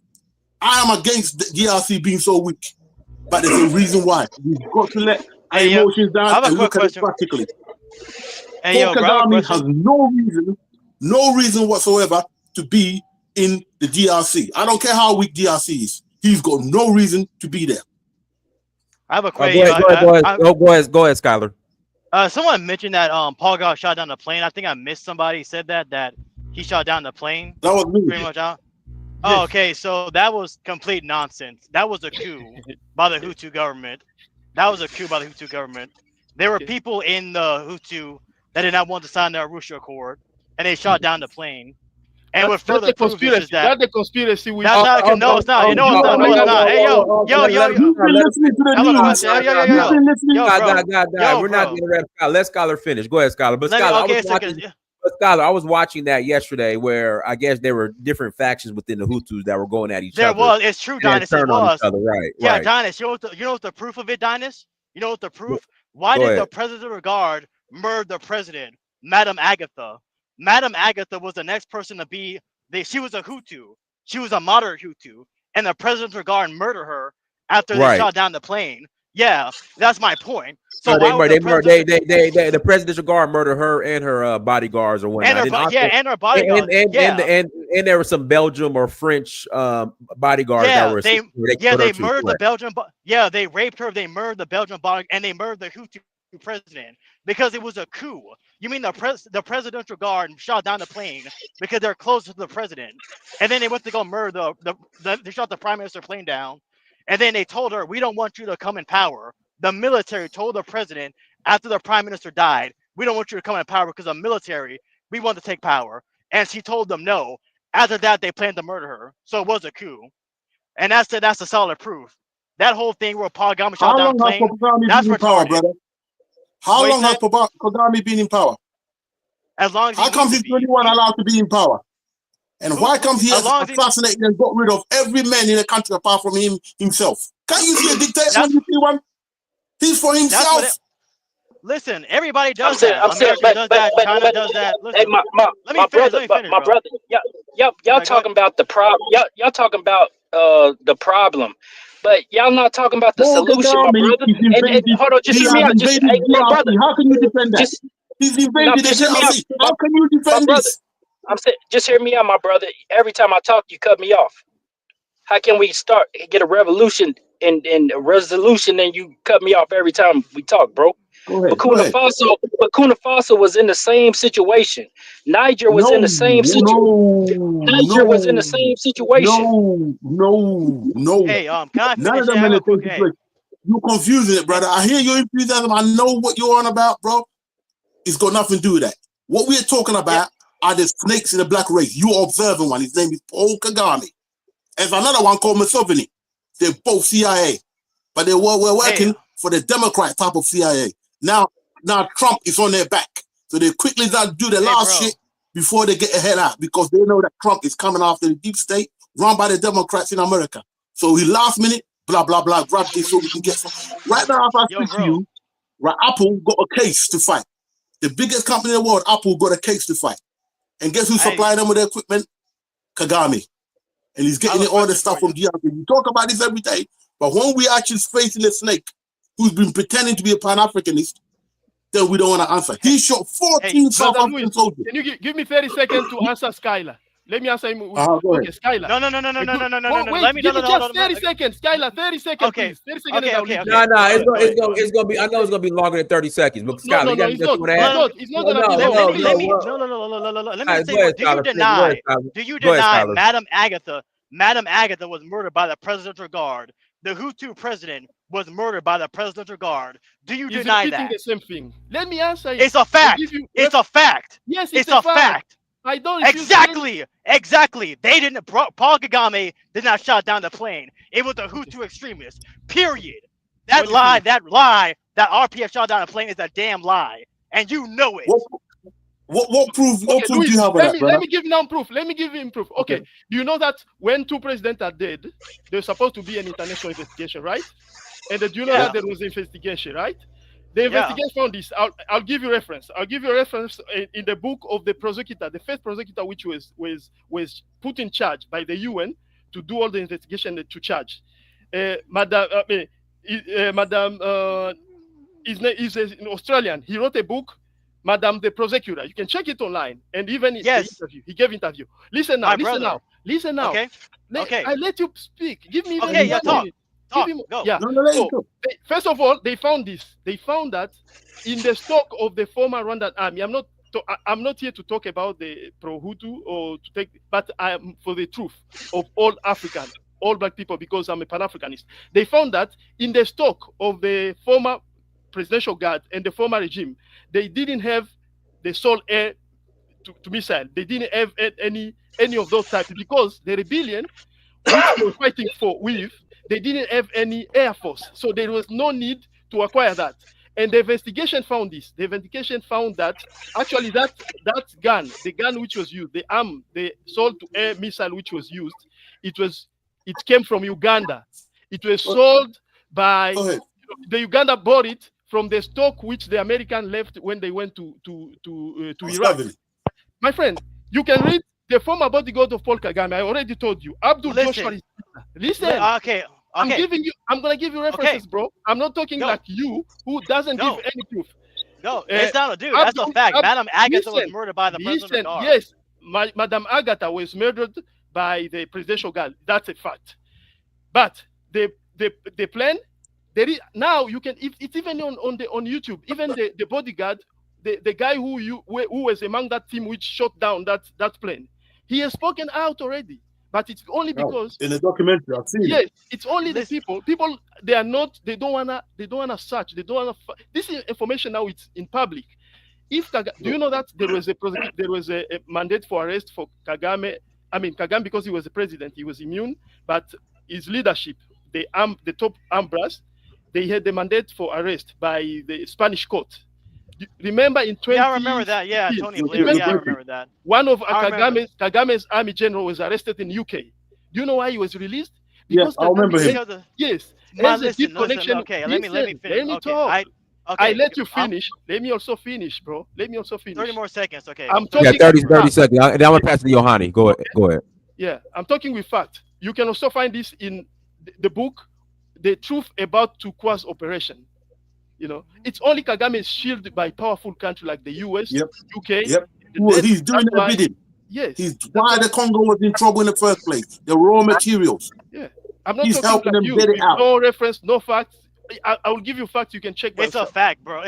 [SPEAKER 10] I am against the DRC being so weak, but there's a reason why. We've got to let our emotions down and look at it practically. Paul Kagame has no reason whatsoever to be in the DRC. I don't care how weak DRC is. He's got no reason to be there.
[SPEAKER 11] I have a question.
[SPEAKER 4] Go ahead, Skylar.
[SPEAKER 11] Someone mentioned that Paul got shot down the plane. I think I missed somebody said that he shot down the plane.
[SPEAKER 10] That was me.
[SPEAKER 11] Pretty much out. Oh, okay. So that was complete nonsense. That was a coup by the Hutu government. There were people in the Hutu that did not want to sign the Arusha Accord, and they shot down the plane. And with further proof is that
[SPEAKER 8] that's the conspiracy.
[SPEAKER 11] That's not. No, it's not. You know it's not. No, it's not. Hey, yo.
[SPEAKER 10] You've been listening to the news.
[SPEAKER 4] We're not going to let Skylar finish. Go ahead, Skylar. But Skylar, I was watching that yesterday where I guess there were different factions within the Hutus that were going at each other.
[SPEAKER 11] There was. It's true, Dinas. It was.
[SPEAKER 4] Right.
[SPEAKER 11] Yeah, Dinas. You know what the proof of it, Dinas? You know what the proof? Why did the president of guard murder the president, Madam Agatha? Madam Agatha was the next person to be. She was a Hutu. She was a moderate Hutu, and the president of guard murdered her after they shot down the plane. Yeah, that's my point. So
[SPEAKER 4] the presidential guard murdered her and her bodyguards or whatnot.
[SPEAKER 11] And her bodyguards.
[SPEAKER 4] And there were some Belgium or French bodyguards that were.
[SPEAKER 11] They murdered the Belgian. They raped her. They murdered the Belgian bodyguard, and they murdered the Hutu president because it was a coup. You mean the presidential guard shot down the plane because they're close to the president, and then they went to go murder they shot the prime minister plane down. And then they told her, we don't want you to come in power. The military told the president after the prime minister died, we don't want you to come in power because the military, we want to take power. And she told them no. After that, they planned to murder her. So it was a coup. And that's a solid proof. That whole thing where Paul Kagame shot down the plane, that's retarded. Brother?
[SPEAKER 10] How long has Kagame been in power?
[SPEAKER 11] As long as
[SPEAKER 10] how comes he's the only one allowed to be in power? And why comes he has assassinated and got rid of every man in the country apart from himself? Can't you see a dictator when you see one? He's for himself.
[SPEAKER 11] Listen, everybody does that. America does that. China does that. Listen,
[SPEAKER 9] hey, my brother, y'all talking about the problem. Y'all talking about the problem, but y'all not talking about the solution, my brother. And hold on, just hear me out. My brother,
[SPEAKER 10] how can you defend that? He's invaded the DRC. How can you defend this?
[SPEAKER 9] I'm saying, just hear me out, my brother. Every time I talk, you cut me off. How can we get a revolution and a resolution, and you cut me off every time we talk, bro? Burkina Faso was in the same situation. Niger was in the same situation. Niger was in the same situation.
[SPEAKER 10] No.
[SPEAKER 11] Hey, can I finish
[SPEAKER 10] that? You're confusing it, brother. I hear your enthusiasm. I know what you're on about, bro. It's got nothing to do with that. What we're talking about are the snakes in the black race. You're observing one. His name is Paul Kagame. There's another one called Museveni. They're both CIA, but they were working for the Democrat type of CIA. Now Trump is on their back, so they quickly do the last shit before they get the hell out, because they know that Trump is coming after the deep state run by the Democrats in America. So he last minute, blah blah blah, grab this so we can get some. Right now, if I speak to you, right, Apple got a case to fight. The biggest company in the world, Apple, got a case to fight. And guess who's supplying them with the equipment? Kagame. And he's getting all the stuff from DRC. We talk about this every day, but when we actually facing the snake, who's been pretending to be a Pan-Africanist, then we don't want to answer. He shot 14 South African soldiers.
[SPEAKER 8] Can you give me 30 seconds to answer Skylar? Let me answer him.
[SPEAKER 10] Okay,
[SPEAKER 8] Skylar.
[SPEAKER 11] No.
[SPEAKER 8] Wait,
[SPEAKER 11] Let me
[SPEAKER 8] give me just 30
[SPEAKER 11] 30
[SPEAKER 8] seconds. Skylar, 30 seconds, please. 30 seconds.
[SPEAKER 4] It's gonna be. I know it's gonna be longer than 30 seconds. But Skylar,
[SPEAKER 8] it's not gonna be
[SPEAKER 11] long. Let me say, do you deny Madam Agatha was murdered by the Presidential Guard? The Hutu president was murdered by the Presidential Guard. Do you deny that?
[SPEAKER 8] The same thing. Let me answer you.
[SPEAKER 11] It's a fact. It's a fact.
[SPEAKER 8] Yes,
[SPEAKER 11] it's a fact.
[SPEAKER 8] I don't.
[SPEAKER 11] Exactly. They didn't. Paul Kagame did not shot down the plane. It was the Hutu extremists. Period. That lie that RPF shot down the plane is a damn lie, and you know it.
[SPEAKER 10] What proof? What proof do you have of that, brother?
[SPEAKER 8] Let me give him proof. Okay. Do you know that when two presidents are dead, there's supposed to be an international investigation, right? And do you know that there was an investigation, right? The investigation found this. I'll give you reference. In the book of the prosecutor, the first prosecutor, which was put in charge by the UN to do all the investigation to charge. Madam is an Australian. He wrote a book, Madam the Prosecutor. You can check it online. And even in the interview, he gave interview. Listen now.
[SPEAKER 11] Okay.
[SPEAKER 8] I let you speak. Give me
[SPEAKER 11] talk.
[SPEAKER 8] Go. Yeah. So, first of all, they found this. They found that in the stock of the former Rwandan army. I'm not here to talk about the pro-Hutu but I am for the truth of all African, all black people, because I'm a Pan-Africanist. They found that in the stock of the former presidential guard and the former regime, they didn't have the Sol air to missile. They didn't have any of those types, because the rebellion which they were fighting they didn't have any air force, so there was no need to acquire that. And the investigation found this. The investigation found that actually that gun, the gun which was used, the sold-to-air missile which was used, it came from Uganda. It was sold by the Uganda bought it from the stock which the American left when they went to Iraq. My friend, you can read the former bodyguard of Paul Kagame. I already told you. Abdul Joshua. Listen.
[SPEAKER 11] Okay.
[SPEAKER 8] I'm gonna give you references, bro. I'm not talking like you, who doesn't give any proof.
[SPEAKER 11] No, it's not a dude. That's a fact. Madam Agatha was murdered by the Presidential Guard.
[SPEAKER 8] Yes, Madam Agatha was murdered by the Presidential Guard. That's a fact. But the plan, there is now you can. It's even on YouTube. Even the bodyguard, the guy who was among that team which shot down that plane, he has spoken out already. But it's only because
[SPEAKER 10] in the documentary I've seen.
[SPEAKER 8] Yes, it's only the people. People, they don't wanna search. They don't wanna. This information now it's in public. Do you know that there was a mandate for arrest for Kagame? I mean Kagame, because he was the president, he was immune. But his leadership, the top arm brass, they had the mandate for arrest by the Spanish court. Remember in 20?
[SPEAKER 11] Yeah, I remember that. Yeah, Tony Blair. Yeah, I remember that.
[SPEAKER 8] One of Kagame's army general was arrested in UK. Do you know why he was released?
[SPEAKER 10] Because I remember him.
[SPEAKER 8] Yes.
[SPEAKER 11] Listen. Okay, let me finish.
[SPEAKER 8] Let me talk. I let you finish. Let me also finish, bro. Let me also finish.
[SPEAKER 11] 30 more seconds. Okay.
[SPEAKER 8] I'm talking.
[SPEAKER 4] Yeah, 30 seconds. And I'm gonna pass it to Yohani. Go ahead.
[SPEAKER 8] Yeah, I'm talking with fact. You can also find this in the book, The Truth About Turquoise Operation. You know, it's only Kagame is shielded by powerful countries like the US, UK.
[SPEAKER 10] Yep. He's doing the bidding.
[SPEAKER 8] Yes.
[SPEAKER 10] He's why the Congo was in trouble in the first place. The raw materials.
[SPEAKER 8] Yeah. I'm not
[SPEAKER 10] He's helping
[SPEAKER 8] like
[SPEAKER 10] them get it out.
[SPEAKER 8] No reference, no facts. I will give you facts. You can check.
[SPEAKER 11] It's a fact, bro.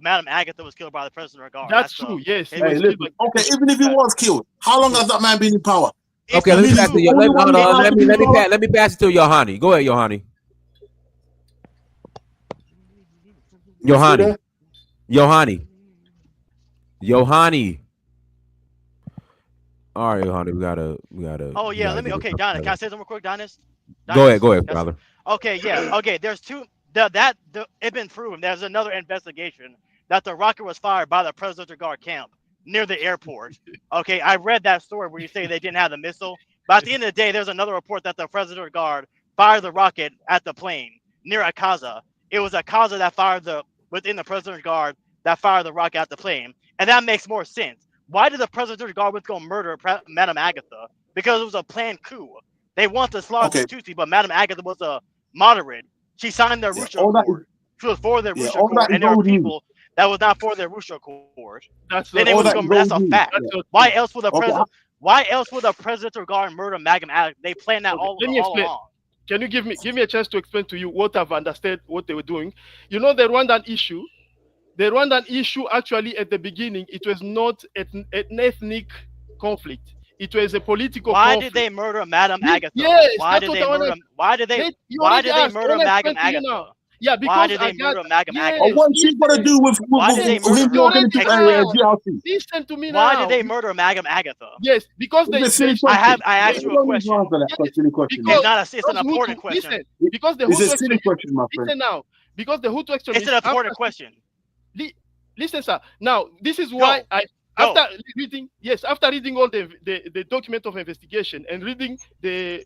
[SPEAKER 11] Madam Agatha was killed by the President of Guard.
[SPEAKER 8] That's true. Yes.
[SPEAKER 10] Hey, listen. Okay, even if he was killed, how long has that man been in power?
[SPEAKER 4] Okay, let me pass it. Let me pass it to Yohani. Go ahead, Yohani. Yohani. All right, honey, we gotta.
[SPEAKER 11] Oh
[SPEAKER 4] we
[SPEAKER 11] yeah,
[SPEAKER 4] gotta
[SPEAKER 11] let me.
[SPEAKER 4] get it
[SPEAKER 11] Okay,
[SPEAKER 4] up
[SPEAKER 11] Donis, can I
[SPEAKER 4] together.
[SPEAKER 11] say something real quick, Donis?
[SPEAKER 4] Go ahead,
[SPEAKER 11] That's,
[SPEAKER 4] brother.
[SPEAKER 11] okay, yeah, okay. There's two. It's been proven. There's another investigation that the rocket was fired by the Presidential Guard camp near the airport. Okay, I read that story where you say they didn't have the missile, but at the end of the day, there's another report that the Presidential Guard fired the rocket at the plane near Akaza. It was Akaza that fired within the Presidential Guard that fired the rocket at the plane, and that makes more sense. Why did the Presidential Guard go murder Madame Agatha? Because it was a planned coup. They want to slaughter the Tutsi, but Madame Agatha was a moderate. She signed the Arusha Accord. She was for the Arusha Accord, and there were people that was not for the Arusha Accord. That's a fact. Why else would the president? Why else would the Presidential Guard murder Madame Agatha? They planned that all along.
[SPEAKER 8] Can you give me a chance to explain to you what I've understood what they were doing? You know the Rwandan issue. The Rwandan issue actually at the beginning it was not an ethnic conflict. It was a political conflict.
[SPEAKER 11] Why did they murder Madame Agatha?
[SPEAKER 8] Yes,
[SPEAKER 11] why did they murder Madame Agatha?
[SPEAKER 8] Yeah, because
[SPEAKER 11] why did they murder Madame Agatha?
[SPEAKER 10] What's she gonna do with him walking into GRC?
[SPEAKER 8] Listen to me now.
[SPEAKER 11] Why did they murder Madame Agatha?
[SPEAKER 8] Yes, because they.
[SPEAKER 11] I asked you a question. It's an important question.
[SPEAKER 8] Listen, because the
[SPEAKER 10] Hutu silly question, my friend.
[SPEAKER 8] Listen now, because the Hutu extremists.
[SPEAKER 11] It's an important question.
[SPEAKER 8] Listen, sir. Now, this is why after reading all the document of investigation and reading the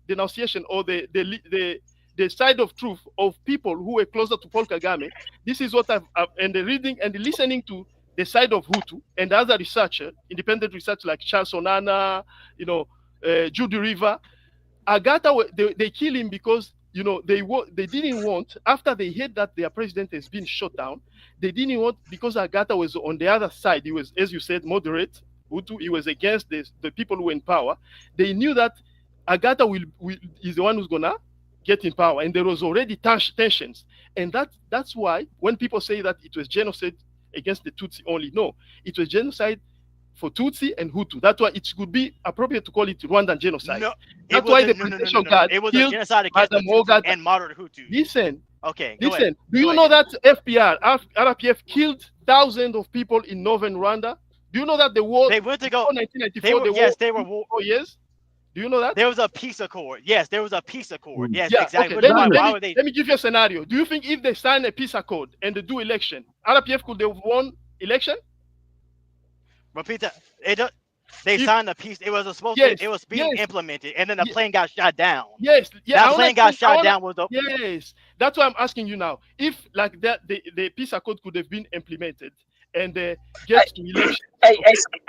[SPEAKER 8] denunciation or the side of truth of people who were closer to Paul Kagame, this is what I've and the reading and the listening to the side of Hutu and other researcher, independent research like Charles Onana, Judy River, Agatha, they kill him because they didn't want, after they heard that their president has been shot down, they didn't want, because Agatha was on the other side. He was, as you said, moderate Hutu. He was against the people who were in power. They knew that Agatha is the one who's gonna get in power, and there was already tensions. And that's why when people say that it was genocide against the Tutsi only, no, it was genocide for Tutsi and Hutu. That's why it could be appropriate to call it Rwandan genocide.
[SPEAKER 11] No,
[SPEAKER 8] that's why the Presidential Guard
[SPEAKER 11] it was a genocide against the Tutsi and moderate Hutu.
[SPEAKER 8] Listen.
[SPEAKER 11] Okay.
[SPEAKER 8] Listen. Do you know that RPF killed thousands of people in northern Rwanda? Do you know that the war?
[SPEAKER 11] They went to go.
[SPEAKER 8] 1994.
[SPEAKER 11] They were
[SPEAKER 8] 4 years. Do you know that?
[SPEAKER 11] There was a peace accord. Yes, there was a peace accord. Yes,
[SPEAKER 8] yeah,
[SPEAKER 11] exactly.
[SPEAKER 8] Okay.
[SPEAKER 11] Let
[SPEAKER 8] me give you a scenario. Do you think if they sign a peace accord and they do election, RPF could have won election?
[SPEAKER 11] Repeat that. They signed the peace. It was it was being implemented, and then the plane got shot down.
[SPEAKER 8] Yes,
[SPEAKER 11] that plane got shot down.
[SPEAKER 8] Yes, that's why I'm asking you now. If like that, the peace accord could have been implemented and get to election.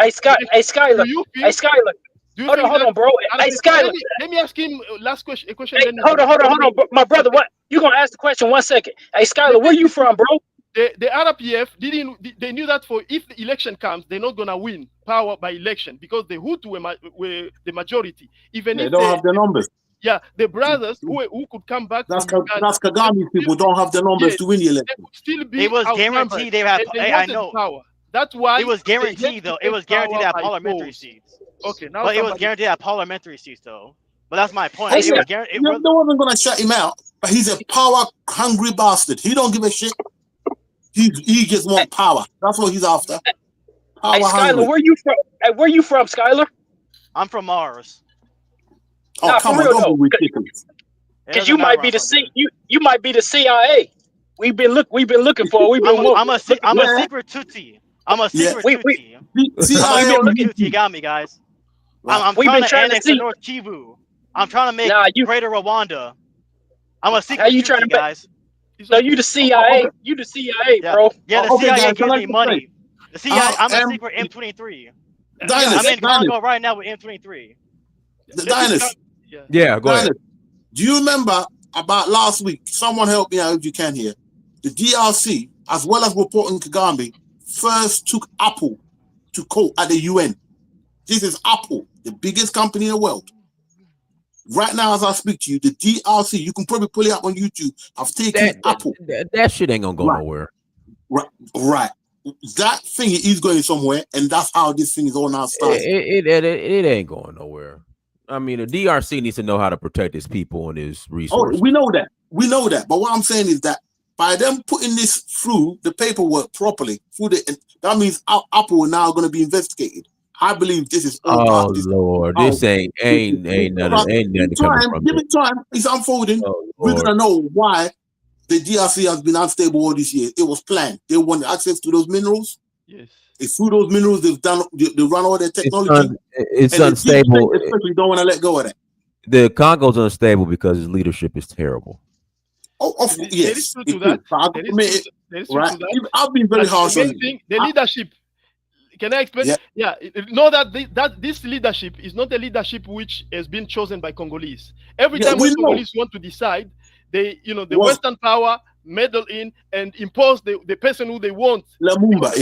[SPEAKER 9] Skyler. Hold on, bro. Hey, Skyler.
[SPEAKER 8] Let me ask him last question.
[SPEAKER 9] Hey, hold on, my brother. What you gonna ask the question? 1 second. Hey, Skyler, where you from, bro?
[SPEAKER 8] The RPF they knew that if the election comes, they're not gonna win power by election because the Hutu were the majority. Even if
[SPEAKER 10] they don't have the numbers.
[SPEAKER 8] Yeah, the brothers who could come back.
[SPEAKER 10] That's Kagame people don't have the numbers to win the election.
[SPEAKER 8] They could still be.
[SPEAKER 11] It was guaranteed they have. I know.
[SPEAKER 8] Power. That's why
[SPEAKER 11] it was guaranteed though. It was guaranteed at parliamentary seats.
[SPEAKER 8] Okay, now
[SPEAKER 11] but it was guaranteed at parliamentary seats though. But that's my point.
[SPEAKER 10] They wasn't gonna shut him out. But he's a power-hungry bastard. He don't give a shit. He just wants power. That's what he's after.
[SPEAKER 9] Power Skyler, where you from? Hey, where you from, Skyler?
[SPEAKER 11] I'm from Mars.
[SPEAKER 10] Oh, come on, don't be ridiculous.
[SPEAKER 9] Because you might be you might be the CIA. We've been looking for.
[SPEAKER 11] I'm a secret Tutsi. I'm a secret Tutsi. Tutsi, you got me, guys. I'm trying to annex the North Kivu. I'm trying to make greater Rwanda. I'm a secret Tutsi, guys.
[SPEAKER 9] No, you the CIA. You the CIA, bro.
[SPEAKER 11] Yeah, the CIA gives me money. The CIA. I'm a secret M23. I'm in Congo right now with M23.
[SPEAKER 10] Dynasty.
[SPEAKER 4] Yeah, go ahead.
[SPEAKER 10] Do you remember about last week? Someone help me out if you can here. The DRC, as well as reporting Kagame, first took Apple to court at the UN. This is Apple, the biggest company in the world. Right now, as I speak to you, the DRC, you can probably pull it up on YouTube. I've taken Apple.
[SPEAKER 4] That shit ain't gonna go nowhere.
[SPEAKER 10] Right. That thing is going somewhere, and that's how this thing is all now starting.
[SPEAKER 4] It ain't going nowhere. I mean, the DRC needs to know how to protect its people and its resources.
[SPEAKER 10] Oh, we know that. We know that. But what I'm saying is that by them putting this through the paperwork properly, that means Apple are now going to be investigated. I believe this is all part
[SPEAKER 4] Oh
[SPEAKER 10] of this.
[SPEAKER 4] Lord, this ain't nothing coming from
[SPEAKER 10] Give
[SPEAKER 4] it.
[SPEAKER 10] it time. It's unfolding.
[SPEAKER 4] Oh,
[SPEAKER 10] We're
[SPEAKER 4] Lord.
[SPEAKER 10] gonna know why the DRC has been unstable all this year. It was planned. They wanted access to those minerals.
[SPEAKER 8] Yes.
[SPEAKER 10] It's through those minerals they run all their technology.
[SPEAKER 4] It's
[SPEAKER 10] and
[SPEAKER 4] unstable.
[SPEAKER 10] The especially don't want to let go of that.
[SPEAKER 4] The Congo's unstable because his leadership is terrible.
[SPEAKER 10] Yes,
[SPEAKER 8] there is truth to that. There is truth to that.
[SPEAKER 10] I've been very harsh on
[SPEAKER 8] the leadership. Can I explain? Yeah, know that this leadership is not a leadership which has been chosen by Congolese. Every time when Congolese want to decide, they, the Western power meddle in and impose the person who they want.
[SPEAKER 10] Lumumba,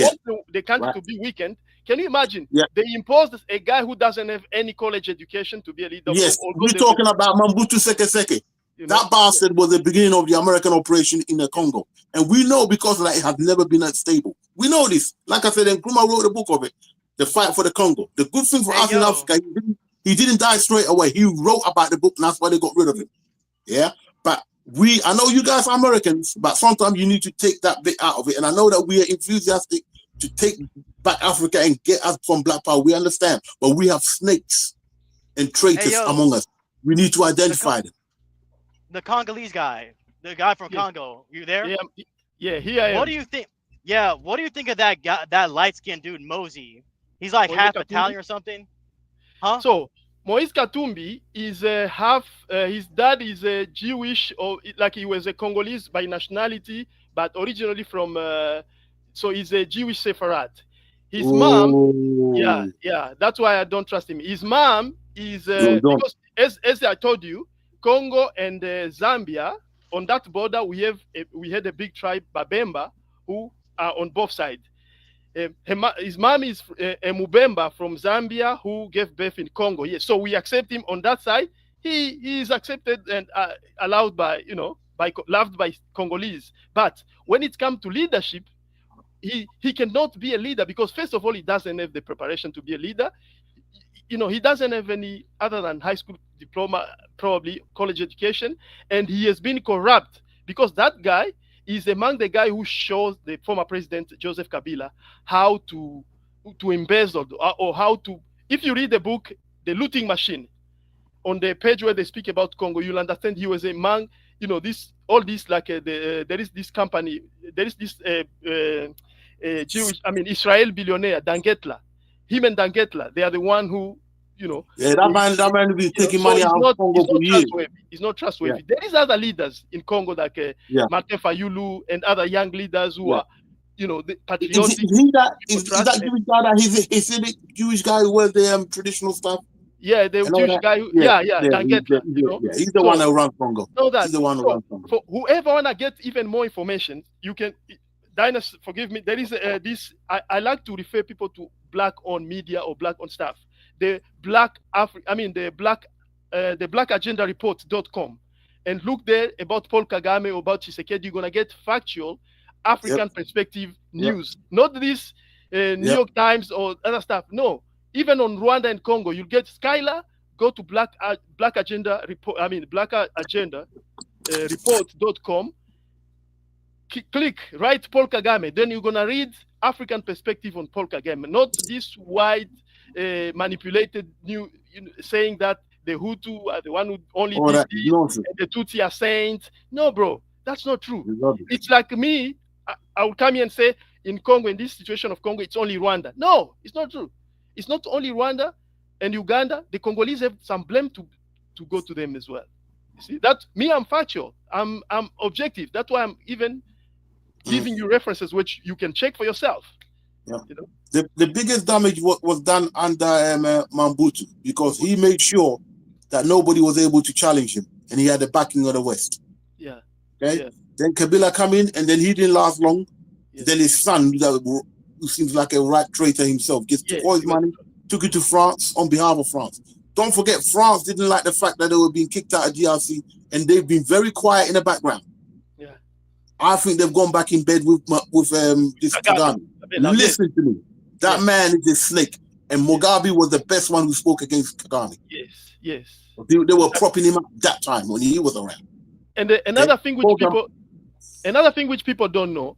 [SPEAKER 8] the country to be weakened. Can you imagine? They imposed a guy who doesn't have any college education to be a leader.
[SPEAKER 10] Yes, we're talking about Mobutu Seke Seke. That bastard was the beginning of the American operation in the Congo. And we know because of that it has never been that stable. We know this. Like I said, Nkrumah wrote a book of it, The Fight for the Congo. The good thing for us in Africa, he didn't die straight away. He wrote about the book and that's why they got rid of him. Yeah? But I know you guys are Americans, but sometimes you need to take that bit out of it. And I know that we are enthusiastic to take back Africa and get us from Black Power. We understand. But we have snakes and traitors among us. We need to identify them.
[SPEAKER 11] The Congolese guy, the guy from Congo, you there?
[SPEAKER 8] Yeah, here I am.
[SPEAKER 11] What do you think? Yeah, what do you think of that guy, that light-skinned dude, Mosey? He's like half Italian or something, huh?
[SPEAKER 8] So Moise Katumbi is half. His dad is a Jewish, or like he was a Congolese by nationality, but originally from. So he's a Jewish Sepharad. His mom, that's why I don't trust him. His mom is because as I told you, Congo and Zambia, on that border we had a big tribe, Babemba, who are on both sides. His mom is a Mubemba from Zambia who gave birth in Congo. Yes, so we accept him on that side. He is accepted and allowed by loved by Congolese. But when it comes to leadership, he cannot be a leader because first of all he doesn't have the preparation to be a leader. He doesn't have any other than high school diploma, probably college education, and he has been corrupt because that guy is among the guy who shows the former president Joseph Kabila how to embezzle or how to. If you read the book, The Looting Machine, on the page where they speak about Congo, you'll understand he was among there is this company, there is this Jewish, Israel billionaire Dangetla. Him and Dangetla, they are the one who,
[SPEAKER 10] that man be taking money out of Congo for years.
[SPEAKER 8] He's not trustworthy. There is other leaders in Congo like Martin Fayulu and other young leaders who are, the patriotic.
[SPEAKER 10] Is that Jewish guy that he's a Jewish guy who wears the traditional stuff?
[SPEAKER 8] Yeah, the Jewish guy. Dangetla.
[SPEAKER 10] He's the one that runs Congo. He's the one who runs Congo.
[SPEAKER 8] For whoever wanna get even more information, you can. Diners, forgive me. There is this. I like to refer people to black-owned media or black-owned stuff. The blackagendareport.com, and look there about Paul Kagame or about Tshisekedi. You're gonna get factual African perspective news, not this New York Times or other stuff. No, even on Rwanda and Congo, you'll get Skylar. Go to Black Agenda Report. Report.com. Click, write Paul Kagame, then you're gonna read African perspective on Paul Kagame, not this wide manipulated saying that the Hutu are the one who only did this, and the Tutsi are saints. No, bro, that's not true. It's like me, I will come here and say in Congo, in this situation of Congo, it's only Rwanda. No, it's not true. It's not only Rwanda and Uganda. The Congolese have some blame to go to them as well. You see, that me, I'm factual. I'm objective. That's why I'm even giving you references which you can check for yourself.
[SPEAKER 10] The biggest damage was done under Mobutu because he made sure that nobody was able to challenge him, and he had the backing of the West. Then Kabila come in, and then he didn't last long. Then his son, who seems like a right traitor himself, took all his money, took it to France on behalf of France. Don't forget, France didn't like the fact that they were being kicked out of DRC, and they've been very quiet in the background. I think they've gone back in bed with this Kagame. Listen to me. That man is a snake. And Mugabe was the best one who spoke against Kagame.
[SPEAKER 8] Yes.
[SPEAKER 10] They were propping him up that time when he was around.
[SPEAKER 8] And another thing which people don't know,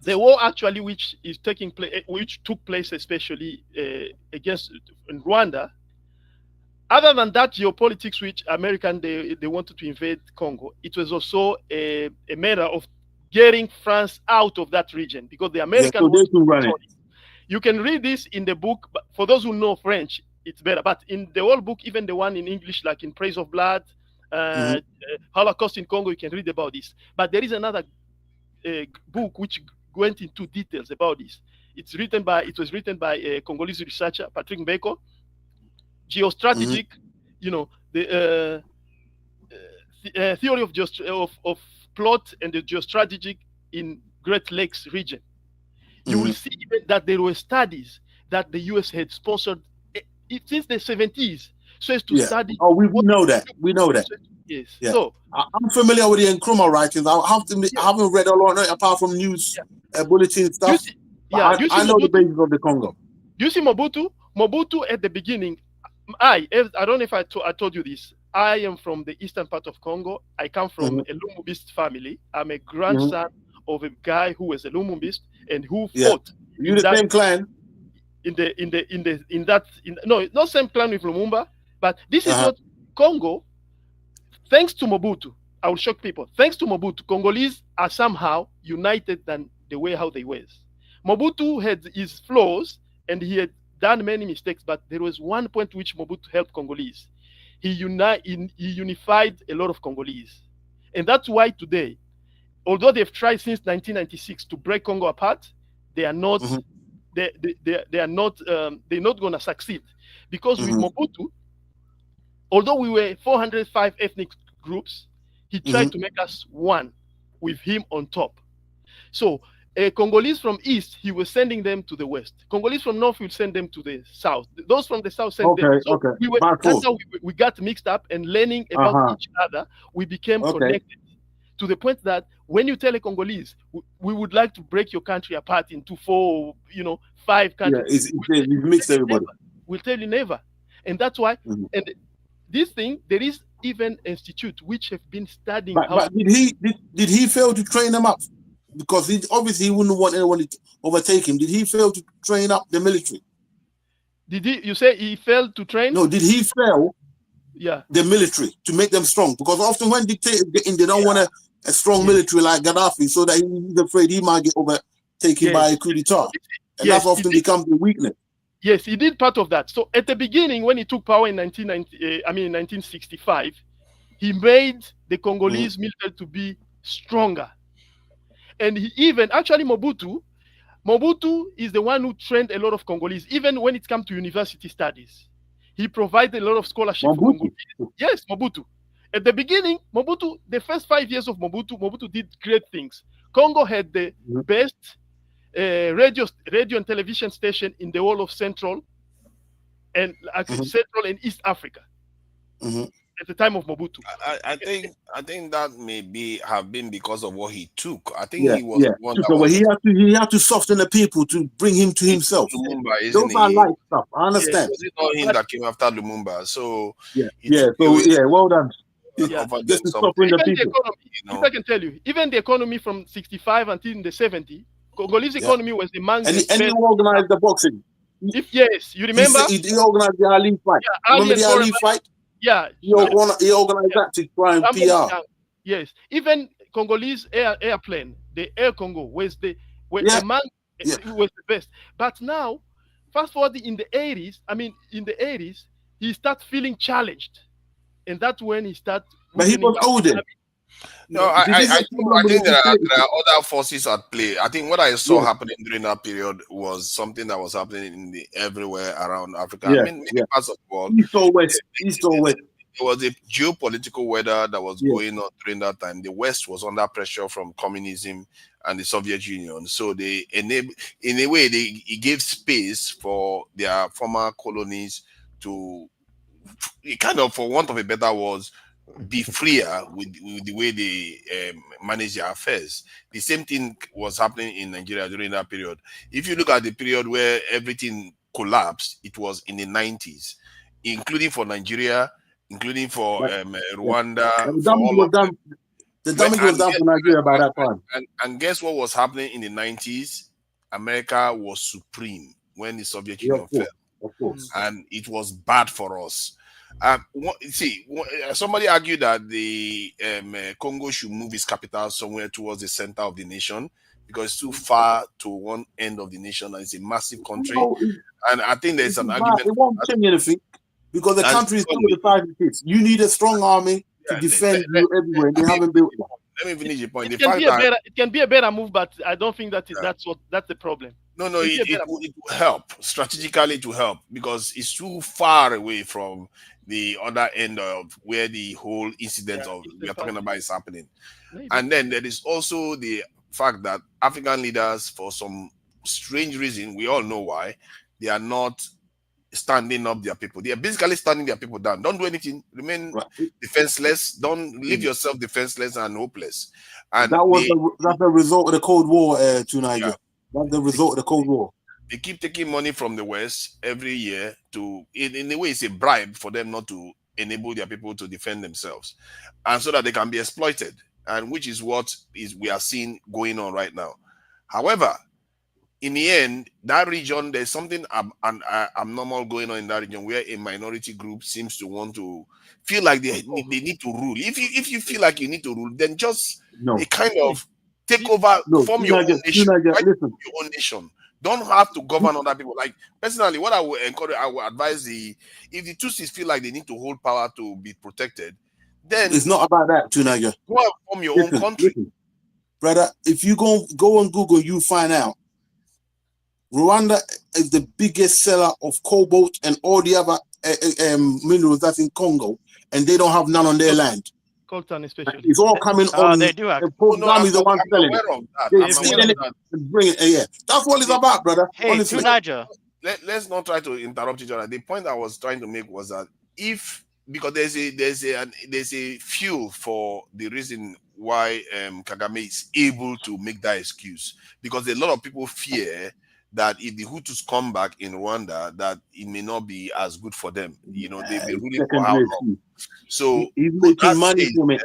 [SPEAKER 8] the war actually which took place especially against in Rwanda. Other than that geopolitics, which they wanted to invade Congo, it was also a matter of getting France out of that region because the American
[SPEAKER 10] so they can run it.
[SPEAKER 8] You can read this in the book, but for those who know French, it's better. But in the whole book, even the one in English, like in Praise of Blood, Holocaust in Congo, you can read about this. But there is another book which went into details about this. It was written by a Congolese researcher, Patrick Mbeko. Geostrategic, the theory of plot and the geostrategic in Great Lakes region. You will see that there were studies that the US had sponsored since the 70s, so as to study.
[SPEAKER 10] Oh, we know that. We know that.
[SPEAKER 8] Yes.
[SPEAKER 10] Yeah.
[SPEAKER 8] So
[SPEAKER 10] I'm familiar with the Nkrumah writings. I haven't read a lot apart from news bulletin stuff. I know the basis of the Congo.
[SPEAKER 8] Do you see Mobutu? Mobutu at the beginning. I don't know if I told you this. I am from the eastern part of Congo. I come from a Lumumbist family. I'm a grandson of a guy who was a Lumumbist and who fought.
[SPEAKER 10] You the same clan?
[SPEAKER 8] No, not same clan with Lumumba, but this is not Congo. Thanks to Mobutu, I will shock people. Thanks to Mobutu, Congolese are somehow united than the way how they were. Mobutu had his flaws and he had done many mistakes, but there was one point which Mobutu helped Congolese. He unified a lot of Congolese. And that's why today, although they've tried since 1996 to break Congo apart, they are not they're not going to succeed. Because with Mobutu, although we were 405 ethnic groups, he tried to make us one with him on top. So Congolese from east, he was sending them to the west. Congolese from north, will send them to the south. Those from the south sent them. So that's how we got mixed up, and learning about each other, we became connected to the point that when you tell a Congolese, we would like to break your country apart into 4, 5 countries.
[SPEAKER 10] Yeah, we mix everybody.
[SPEAKER 8] We'll tell you never. And that's why, and this thing, there is even institute which have been studying.
[SPEAKER 10] But did he fail to train them up? Because he wouldn't want anyone to overtake him. Did he fail to train up the military?
[SPEAKER 8] You say he failed to train?
[SPEAKER 10] No, did he fail the military to make them strong? Because often when dictators get in, they don't want a strong military like Gaddafi, so that he's afraid he might get overtaken by a coup d'etat. And that's often becomes the weakness.
[SPEAKER 8] Yes, he did part of that. So at the beginning, when he took power in 1965, he made the Congolese military to be stronger. And Mobutu is the one who trained a lot of Congolese, even when it comes to university studies. He provided a lot of scholarship for Congolese. Yes, Mobutu. At the beginning, the first 5 years of Mobutu did great things. Congo had the best radio and television station in the whole of Central and East Africa. At the time of Mobutu.
[SPEAKER 7] I think that may have been because of what he took. I think he was the one that
[SPEAKER 10] he had to soften the people to bring him to himself.
[SPEAKER 7] Lumumba,
[SPEAKER 10] those are light stuff. I understand.
[SPEAKER 7] It was not him that came after Lumumba. So
[SPEAKER 10] well done.
[SPEAKER 8] Just to soften the people. If I can tell you, even the economy from 65 until the 70s, Congolese economy was among the best.
[SPEAKER 10] And he organized the boxing.
[SPEAKER 8] Yes, you remember?
[SPEAKER 10] He organized the Ali fight. Remember the Ali fight?
[SPEAKER 8] Yeah,
[SPEAKER 10] he organized that to try and PR.
[SPEAKER 8] Yes, even Congolese airplane, the Air Congo was the best. But now, fast forward in the 80s, he started feeling challenged, and that's when he started.
[SPEAKER 10] But he was older.
[SPEAKER 7] No, I think there are other forces at play. I think what I saw happening during that period was something that was happening everywhere around Africa. Many parts of the world.
[SPEAKER 10] East or west.
[SPEAKER 7] There was a geopolitical weather that was going on during that time. The West was under pressure from communism and the Soviet Union. So they enabled, in a way, it gave space for their former colonies to kind of, for want of a better words, be freer with the way they manage their affairs. The same thing was happening in Nigeria during that period. If you look at the period where everything collapsed, it was in the 90s, including for Nigeria, including for Rwanda.
[SPEAKER 10] The damage was done for Nigeria by that time.
[SPEAKER 7] And guess what was happening in the 90s? America was supreme when the Soviet Union fell.
[SPEAKER 10] Of course.
[SPEAKER 7] And it was bad for us. Somebody argued that the Congo should move its capital somewhere towards the center of the nation because it's too far to one end of the nation and it's a massive country. And I think there's an argument.
[SPEAKER 10] It won't change anything because the country is still the size it is. You need a strong army to defend you everywhere. They haven't built one.
[SPEAKER 7] Let me finish the point.
[SPEAKER 8] It can be a better move, but I don't think that's the problem.
[SPEAKER 7] No, it will help. Strategically, it will help because it's too far away from the other end of where the whole incident we are talking about is happening. Maybe. And then there is also the fact that African leaders, for some strange reason, we all know why, they are not standing up their people. They are basically standing their people down. Don't do anything. Remain defenseless. Don't leave yourself defenseless and hopeless. And
[SPEAKER 10] that's the result of the Cold War to Niger. Yeah. That's the result of the Cold War.
[SPEAKER 7] They keep taking money from the West every year to, in a way, it's a bribe for them not to enable their people to defend themselves, and so that they can be exploited, and which is what we are seeing going on right now. However, in the end, that region, there's something abnormal going on in that region where a minority group seems to want to feel like they need to rule. If you feel like you need to rule, then just a kind of take over, form your own nation. Your own nation. Don't have to govern other people. Like personally, what I would encourage, I would advise if the Tutsis feel like they need to hold power to be protected, then
[SPEAKER 10] it's not about that, Tunaga.
[SPEAKER 7] Go and form your own country.
[SPEAKER 10] Brother, if you go on Google, you find out Rwanda is the biggest seller of cobalt and all the other minerals that's in Congo, and they don't have none on their land.
[SPEAKER 8] Coltan especially.
[SPEAKER 10] It's all coming on.
[SPEAKER 11] They do have.
[SPEAKER 10] Kagame is the one selling it. They're stealing it and bringing it. Yeah, that's what it's about, brother.
[SPEAKER 11] Hey, Tunaja.
[SPEAKER 7] Let's not try to interrupt each other. The point I was trying to make was that because there's a fuel for the reason why Kagame is able to make that excuse, because a lot of people fear that if the Hutus come back in Rwanda, that it may not be as good for them. You know, they've been ruling for how long. So
[SPEAKER 10] he's making money from it.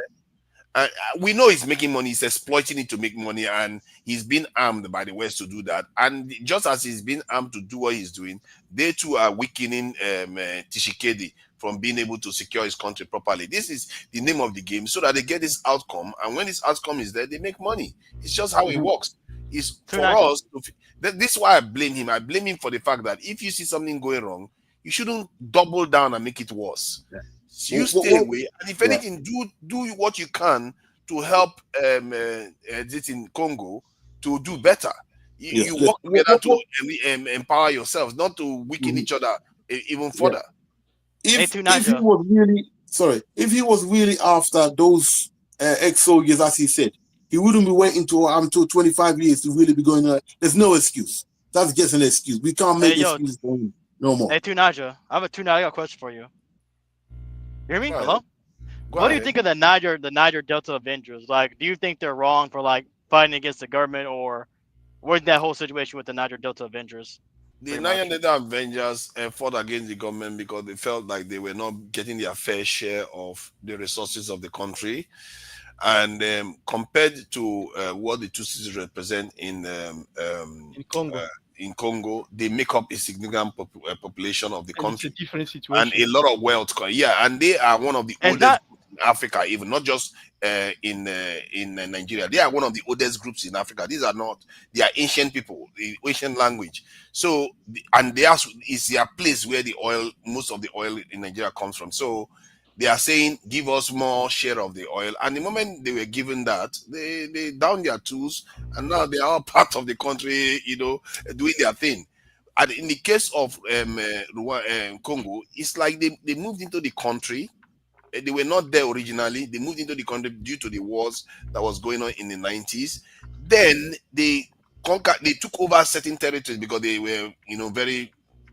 [SPEAKER 7] We know he's making money, he's exploiting it to make money, and he's been armed by the West to do that. And just as he's been armed to do what he's doing, they too are weakening Tshisekedi from being able to secure his country properly. This is the name of the game, so that they get this outcome, and when this outcome is there, they make money. It's just how it works. It's for us. This is why I blame him. I blame him for the fact that if you see something going wrong, you shouldn't double down and make it worse. Yeah. So you stay away, and if anything, do what you can to help this in Congo to do better. You work together to empower yourselves, not to weaken each other even further.
[SPEAKER 10] If he was really after those ex-soldiers, as he said, he wouldn't be waiting until 25 years to really be going. There's no excuse. That's just an excuse. We can't make excuses for him no more.
[SPEAKER 11] Hey, Tunaja, I got a question for you. You hear me? Hello? What do you think of the Niger Delta Avengers? Like, do you think they're wrong for like fighting against the government, or what's that whole situation with the Niger Delta Avengers?
[SPEAKER 7] The Niger Delta Avengers fought against the government because they felt like they were not getting their fair share of the resources of the country. And compared to what the Tutsis represent in Congo, they make up a significant population of the country.
[SPEAKER 8] It's a different situation.
[SPEAKER 7] And a lot of wealth. Yeah, and they are one of the oldest in Africa, even not just in Nigeria. They are one of the oldest groups in Africa. They are ancient people, the ancient language. So, and it's their place where most of the oil in Nigeria comes from. So, they are saying, give us more share of the oil. And the moment they were given that, they down their tools, and now they are all part of the country, doing their thing. And in the case of Congo, it's like they moved into the country. They were not there originally. They moved into the country due to the wars that was going on in the 90s. Then they took over certain territories because they were,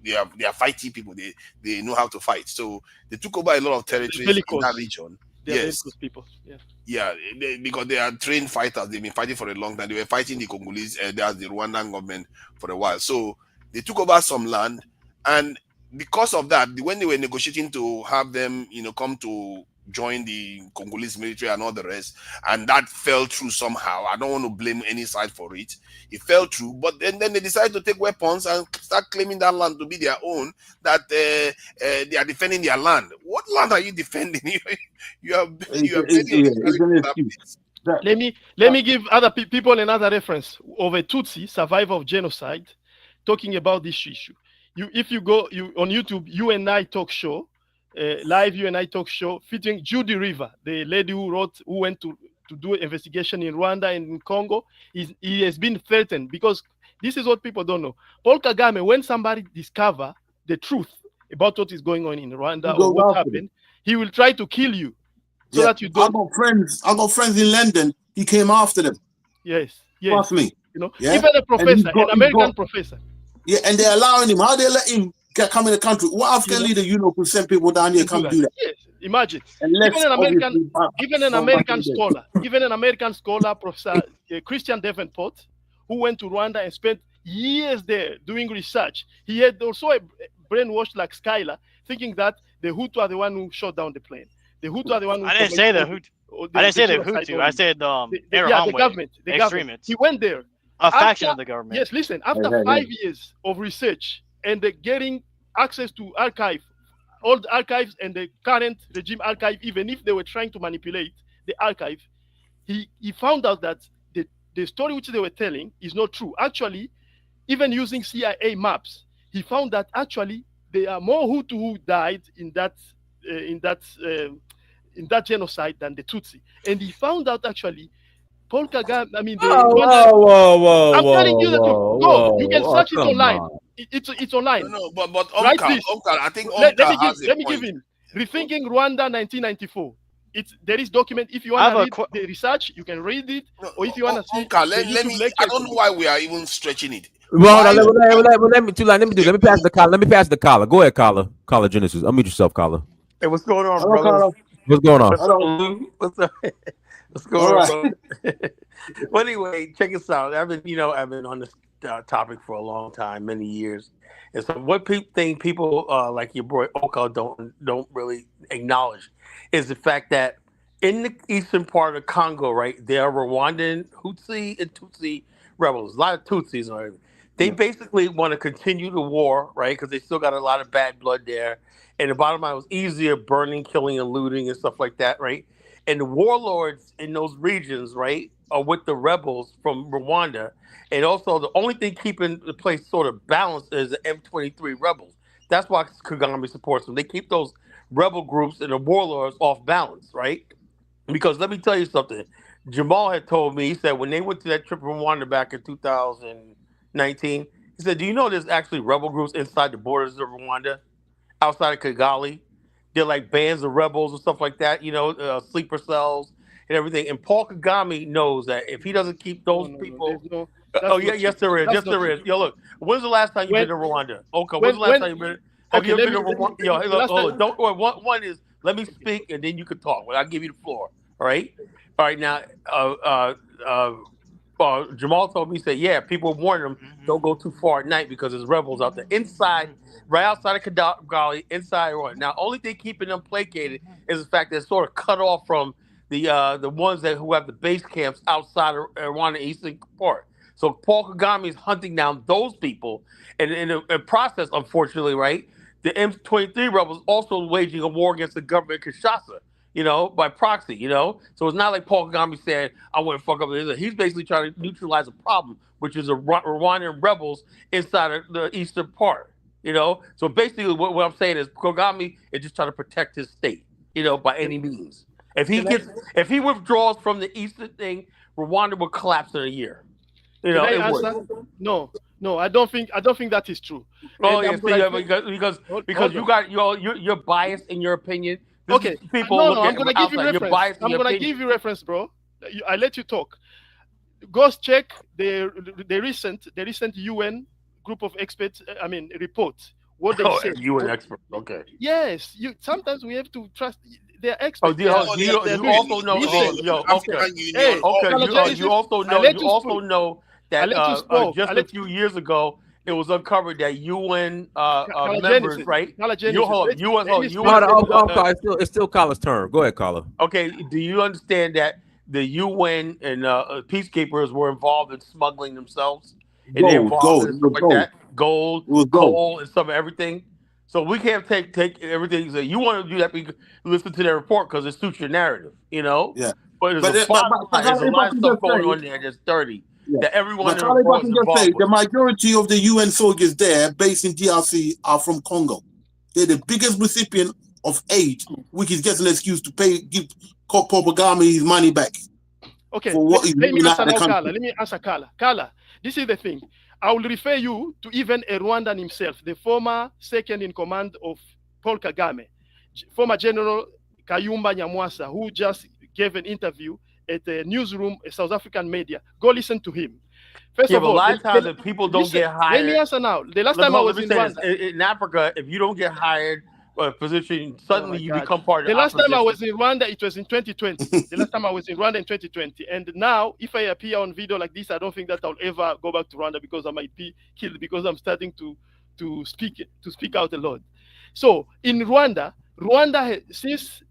[SPEAKER 7] they are fighting people. They know how to fight. So they took over a lot of territories in that region.
[SPEAKER 8] Yes, people.
[SPEAKER 7] Yeah, because they are trained fighters. They've been fighting for a long time. They were fighting the Congolese, the Rwandan government for a while. So they took over some land, and because of that, when they were negotiating to have them, come to join the Congolese military and all the rest, and that fell through somehow. I don't want to blame any side for it. It fell through, but then they decided to take weapons and start claiming that land to be their own, that they are defending their land. What land are you defending? you are
[SPEAKER 8] Let me give other people another reference of a Tutsi survivor of genocide talking about this issue. If you go on YouTube, You and I Talk Show, live You and I Talk Show, featuring Judy River, the lady who went to do an investigation in Rwanda and in Congo. He has been threatened because this is what people don't know. Paul Kagame, when somebody discover the truth about what is going on in Rwanda or what happened, he will try to kill you so that you don't.
[SPEAKER 10] I got friends in London. He came after them.
[SPEAKER 8] Yes.
[SPEAKER 10] Trust me.
[SPEAKER 8] Even a professor, an American professor.
[SPEAKER 10] Yeah, and they're allowing him. How they let him come in the country? What African leader could send people down here come do that?
[SPEAKER 8] Yes, imagine. Even an American scholar, Professor Christian Davenport, who went to Rwanda and spent years there doing research. He had also a brainwashed like Skylar, thinking that the Hutu are the one who shot down the plane. The Hutu are the one who.
[SPEAKER 11] I didn't say the Hutu. I didn't say the Hutu. I said
[SPEAKER 8] the government. The extremists. He went there.
[SPEAKER 11] A faction of the government.
[SPEAKER 8] Yes, listen. After 5 years of research and getting access to old archives and the current regime archive, even if they were trying to manipulate the archive, he found out that the story which they were telling is not true. Actually, even using CIA maps, he found that actually there are more Hutu who died in that genocide than the Tutsi, and he found out actually. Paul Kagame, I mean,
[SPEAKER 4] whoa,
[SPEAKER 8] I'm telling you the truth. Go, you can search it online. It's online.
[SPEAKER 7] No, but Uncle, I think let
[SPEAKER 8] me give him Rethinking Rwanda 1994. There is document. If you want to read the research, you can read it. Or if you want to see,
[SPEAKER 7] let me. I don't know why we are even stretching it.
[SPEAKER 4] Well, let me pass the collar. Let me pass the collar. Go ahead, collar. Collar Genesis. Unmute yourself, collar.
[SPEAKER 12] Hey, what's going on, brother?
[SPEAKER 4] What's going on?
[SPEAKER 12] What's up? What's going on? Well, anyway, check this out. I've been on this topic for a long time, many years. And so, what people like your boy Oka don't really acknowledge is the fact that in the eastern part of Congo, right, there are Rwandan Hutsi and Tutsi rebels. A lot of Tutsis are. They basically want to continue the war, right? Because they still got a lot of bad blood there. And the bottom line was easier burning, killing, and looting and stuff like that, right? And the warlords in those regions, right, are with the rebels from Rwanda. And also the only thing keeping the place sort of balanced is the M23 rebels. That's why Kagame supports them. They keep those rebel groups and the warlords off balance, right? Because let me tell you something. Jamal had told me, he said when they went to that trip from Rwanda back in 2019, he said, do you know there's actually rebel groups inside the borders of Rwanda, outside of Kigali? They're like bands of rebels and stuff like that, sleeper cells and everything. And Paul Kagame knows that if he doesn't keep those people... yes, there is. Yes, there is. Yo, look, when's the last time you've been to Rwanda? Okay, when's the last time you've been... Have you ever been to Rwanda? Yo, hey, look, hold on. Don't worry. One is, let me speak and then you can talk. Well, I'll give you the floor. All right? All right, now, Jamal told me, he said, yeah, people warn them, don't go too far at night because there's rebels out there. Inside, right outside of Kigali, inside Rwanda. Now, only thing keeping them placated is the fact that it's sort of cut off from the ones who have the base camps outside of Rwanda eastern part. So Paul Kagame is hunting down those people. And in the process, unfortunately, right, the M23 rebels also waging a war against the government of Kinshasa, by proxy, So it's not like Paul Kagame said, I want to fuck up this. He's basically trying to neutralize a problem, which is the Rwandan rebels inside of the eastern part, So basically what I'm saying is Kagame is just trying to protect his state, by any means. If he withdraws from the eastern thing, Rwanda will collapse in a year.
[SPEAKER 8] No, I don't think that is true.
[SPEAKER 12] Oh, yeah, because you're biased in your opinion.
[SPEAKER 8] Okay. I'm gonna give you reference. I'm gonna give you reference, bro. I let you talk. Go check the recent UN group of experts. Report what they said.
[SPEAKER 12] UN experts. Okay.
[SPEAKER 8] Yes. Sometimes we have to trust. They're experts.
[SPEAKER 12] You also know. You also know that just a few years ago, it was uncovered that UN members,
[SPEAKER 8] Genesis.
[SPEAKER 12] right?
[SPEAKER 8] Genesis.
[SPEAKER 12] You hold UN.
[SPEAKER 4] It's still Carla's turn. Go ahead, Carla.
[SPEAKER 12] Okay, do you understand that the UN and peacekeepers were involved in smuggling themselves? And they're involved in stuff like that, gold, coal, and some of everything. So we can't take everything. So you want to do that? Listen to their report because it suits your narrative, you know.
[SPEAKER 10] Yeah.
[SPEAKER 12] But there's a lot of stuff going on there that's dirty. Yeah. That everyone in the world is involved with.
[SPEAKER 10] The majority of the UN soldiers there, based in DRC, are from Congo. They're the biggest recipient of aid, which is just an excuse to give Paul Kagame his money back.
[SPEAKER 8] Okay, let me answer Carla. Carla, this is the thing. I will refer you to even a Rwandan himself, the former second in command of Paul Kagame, former General Kayumba Nyamwasa, who just gave an interview at a newsroom, a South African media. Go listen to him.
[SPEAKER 12] First of all, a lot of times if people don't get hired.
[SPEAKER 8] Let me answer now. The last time I was in Rwanda.
[SPEAKER 12] In Africa, if you don't get hired a position, suddenly you become part of the
[SPEAKER 8] last time I was in Rwanda, it was in 2020. The last time I was in Rwanda in 2020. And now, if I appear on video like this, I don't think that I'll ever go back to Rwanda because I might be killed because I'm starting to speak out a lot. So in Rwanda since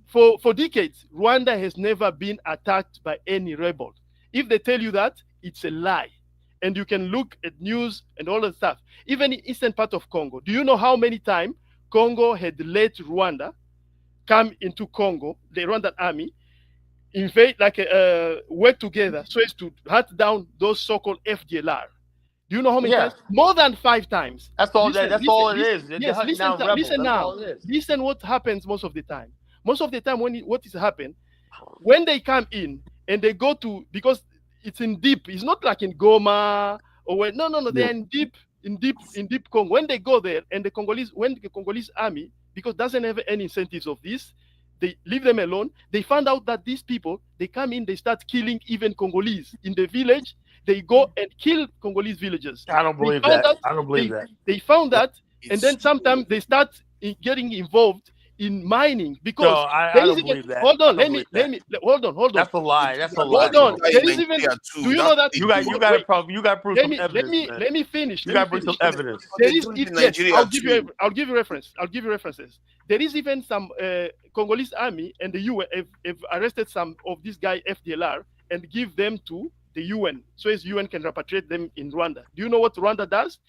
[SPEAKER 8] for decades, Rwanda has never been attacked by any rebel. If they tell you that, it's a lie. And you can look at news and all that stuff. Even in eastern part of Congo, do you know how many times Congo had let Rwanda come into Congo, the Rwandan army, invade, work together so as to hunt down those so-called FDLR? Do you know how many times? More than 5 times.
[SPEAKER 12] That's all. That's all it is.
[SPEAKER 8] Yes, listen now. Listen what happens most of the time. Most of the time, what is happening, when they come in and they go to, because it's in deep. It's not like in Goma or where. No. They're in deep Congo. When they go there and the Congolese army, because doesn't have any incentives of this, they leave them alone. They found out that these people, they come in, they start killing even Congolese in the village. They go and kill Congolese villagers.
[SPEAKER 12] I don't believe that. I don't believe that.
[SPEAKER 8] They found that, and then sometimes they start getting involved in mining because
[SPEAKER 12] I don't believe that.
[SPEAKER 8] Hold on, hold on.
[SPEAKER 12] That's a lie. That's a lie.
[SPEAKER 8] Hold on. There is even. Do you know that?
[SPEAKER 12] You got to prove. You got to prove some evidence.
[SPEAKER 8] Let me finish.
[SPEAKER 12] You got to bring some evidence.
[SPEAKER 8] There is. Yes, I'll give you reference. I'll give you references. There is even some Congolese army and the UN have arrested some of these guys FDLR and give them to the UN so as UN can repatriate them in Rwanda. Do you know what Rwanda does?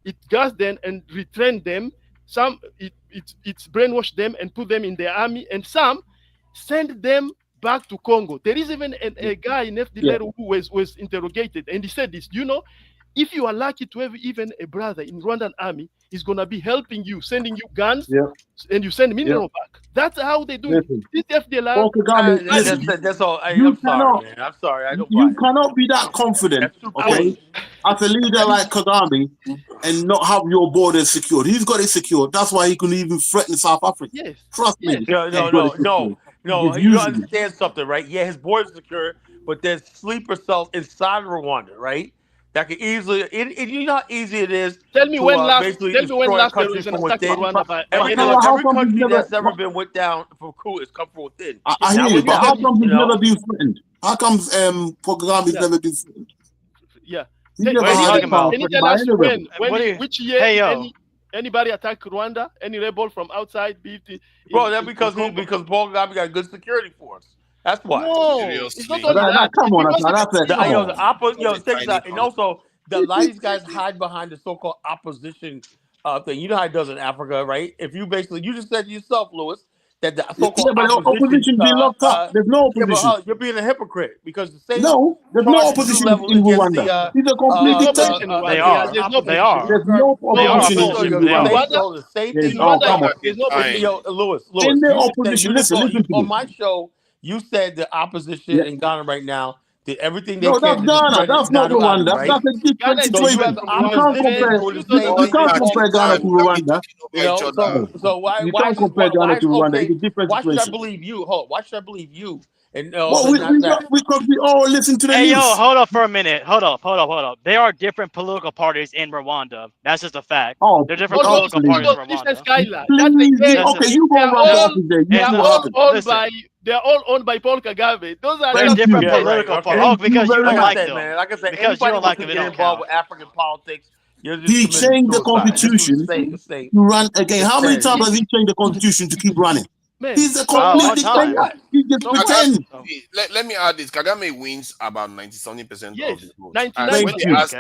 [SPEAKER 8] It guards them and retrain them. Some it's brainwash them and put them in their army, and some send them back to Congo. There is even a guy in FDLR who was interrogated, and he said this. Do you know, if you are lucky to have even a brother in Rwandan army, he's gonna be helping you, sending you guns, and you send mineral back. That's how they do it. This FDLR.
[SPEAKER 12] That's all. I'm sorry, man. I'm sorry. I don't.
[SPEAKER 10] You cannot be that confident, okay, as a leader like Kagame, and not have your borders secured. He's got it secured. That's why he can even threaten South Africa.
[SPEAKER 8] Yes.
[SPEAKER 10] Trust me.
[SPEAKER 12] No. You understand something, right? Yeah, his borders secure, but there's sleeper cells inside Rwanda, right? That can easily, you know how easy it is.
[SPEAKER 8] Tell me when last there was an attack in Rwanda by
[SPEAKER 12] every country that's ever been went down for coup has come from within.
[SPEAKER 10] I hear you, but how come he's never been threatened? How comes Kagame's never been threatened?
[SPEAKER 8] Yeah.
[SPEAKER 11] What are you talking about?
[SPEAKER 8] Can you tell us which year anybody attacked Rwanda? Any rebel from outside?
[SPEAKER 12] Bro, that's because Paul Kagame got good security force. That's why.
[SPEAKER 8] No, it's not only that.
[SPEAKER 10] Come on,
[SPEAKER 12] and also a lot of these guys hide behind the so-called opposition thing. You know how it does in Africa, right? If you just said to yourself, Lewis, that the so-called
[SPEAKER 10] opposition being locked up. There's no opposition.
[SPEAKER 12] You're being a hypocrite because the same.
[SPEAKER 10] No, there's no opposition in Rwanda. These are complete dictators.
[SPEAKER 11] They are. They are.
[SPEAKER 10] There's no opposition in Rwanda.
[SPEAKER 12] The same thing. Lewis.
[SPEAKER 10] In the opposition, listen
[SPEAKER 12] on my show. You said the opposition in Ghana right now did everything they can.
[SPEAKER 10] No, that's Ghana. That's not Rwanda. Right? That's a different situation. You can't compare Ghana to Rwanda.
[SPEAKER 12] So why?
[SPEAKER 10] You can't compare Ghana to Rwanda. It's a different situation.
[SPEAKER 12] Why should I believe you? Why should I believe you And
[SPEAKER 10] well, we all listen to the news.
[SPEAKER 11] Hey, yo, hold up for a minute. Hold up. There are different political parties in Rwanda. That's just a fact.
[SPEAKER 10] Oh,
[SPEAKER 11] there are different political parties in Rwanda.
[SPEAKER 10] Okay, you go run the office there.
[SPEAKER 8] They're all owned by Paul Kagame. Those are
[SPEAKER 11] There's different
[SPEAKER 12] Yeah,
[SPEAKER 11] political
[SPEAKER 12] right,
[SPEAKER 11] parties. Oh, because you don't like them.
[SPEAKER 12] man. Like I said,
[SPEAKER 11] because you
[SPEAKER 12] anybody
[SPEAKER 11] don't like
[SPEAKER 12] wants
[SPEAKER 11] them,
[SPEAKER 12] to
[SPEAKER 11] it
[SPEAKER 12] get
[SPEAKER 11] don't
[SPEAKER 12] involved
[SPEAKER 11] count.
[SPEAKER 12] with African politics, you're just
[SPEAKER 10] He
[SPEAKER 12] committing
[SPEAKER 10] changed the
[SPEAKER 12] suicide.
[SPEAKER 10] constitution to run again. How many times has he changed the constitution to keep running?
[SPEAKER 8] Man,
[SPEAKER 10] He's a complete dictator. He just pretends.
[SPEAKER 7] Let me add this. Kagame wins about 97% of the votes.
[SPEAKER 8] 99%.
[SPEAKER 7] And when they asked,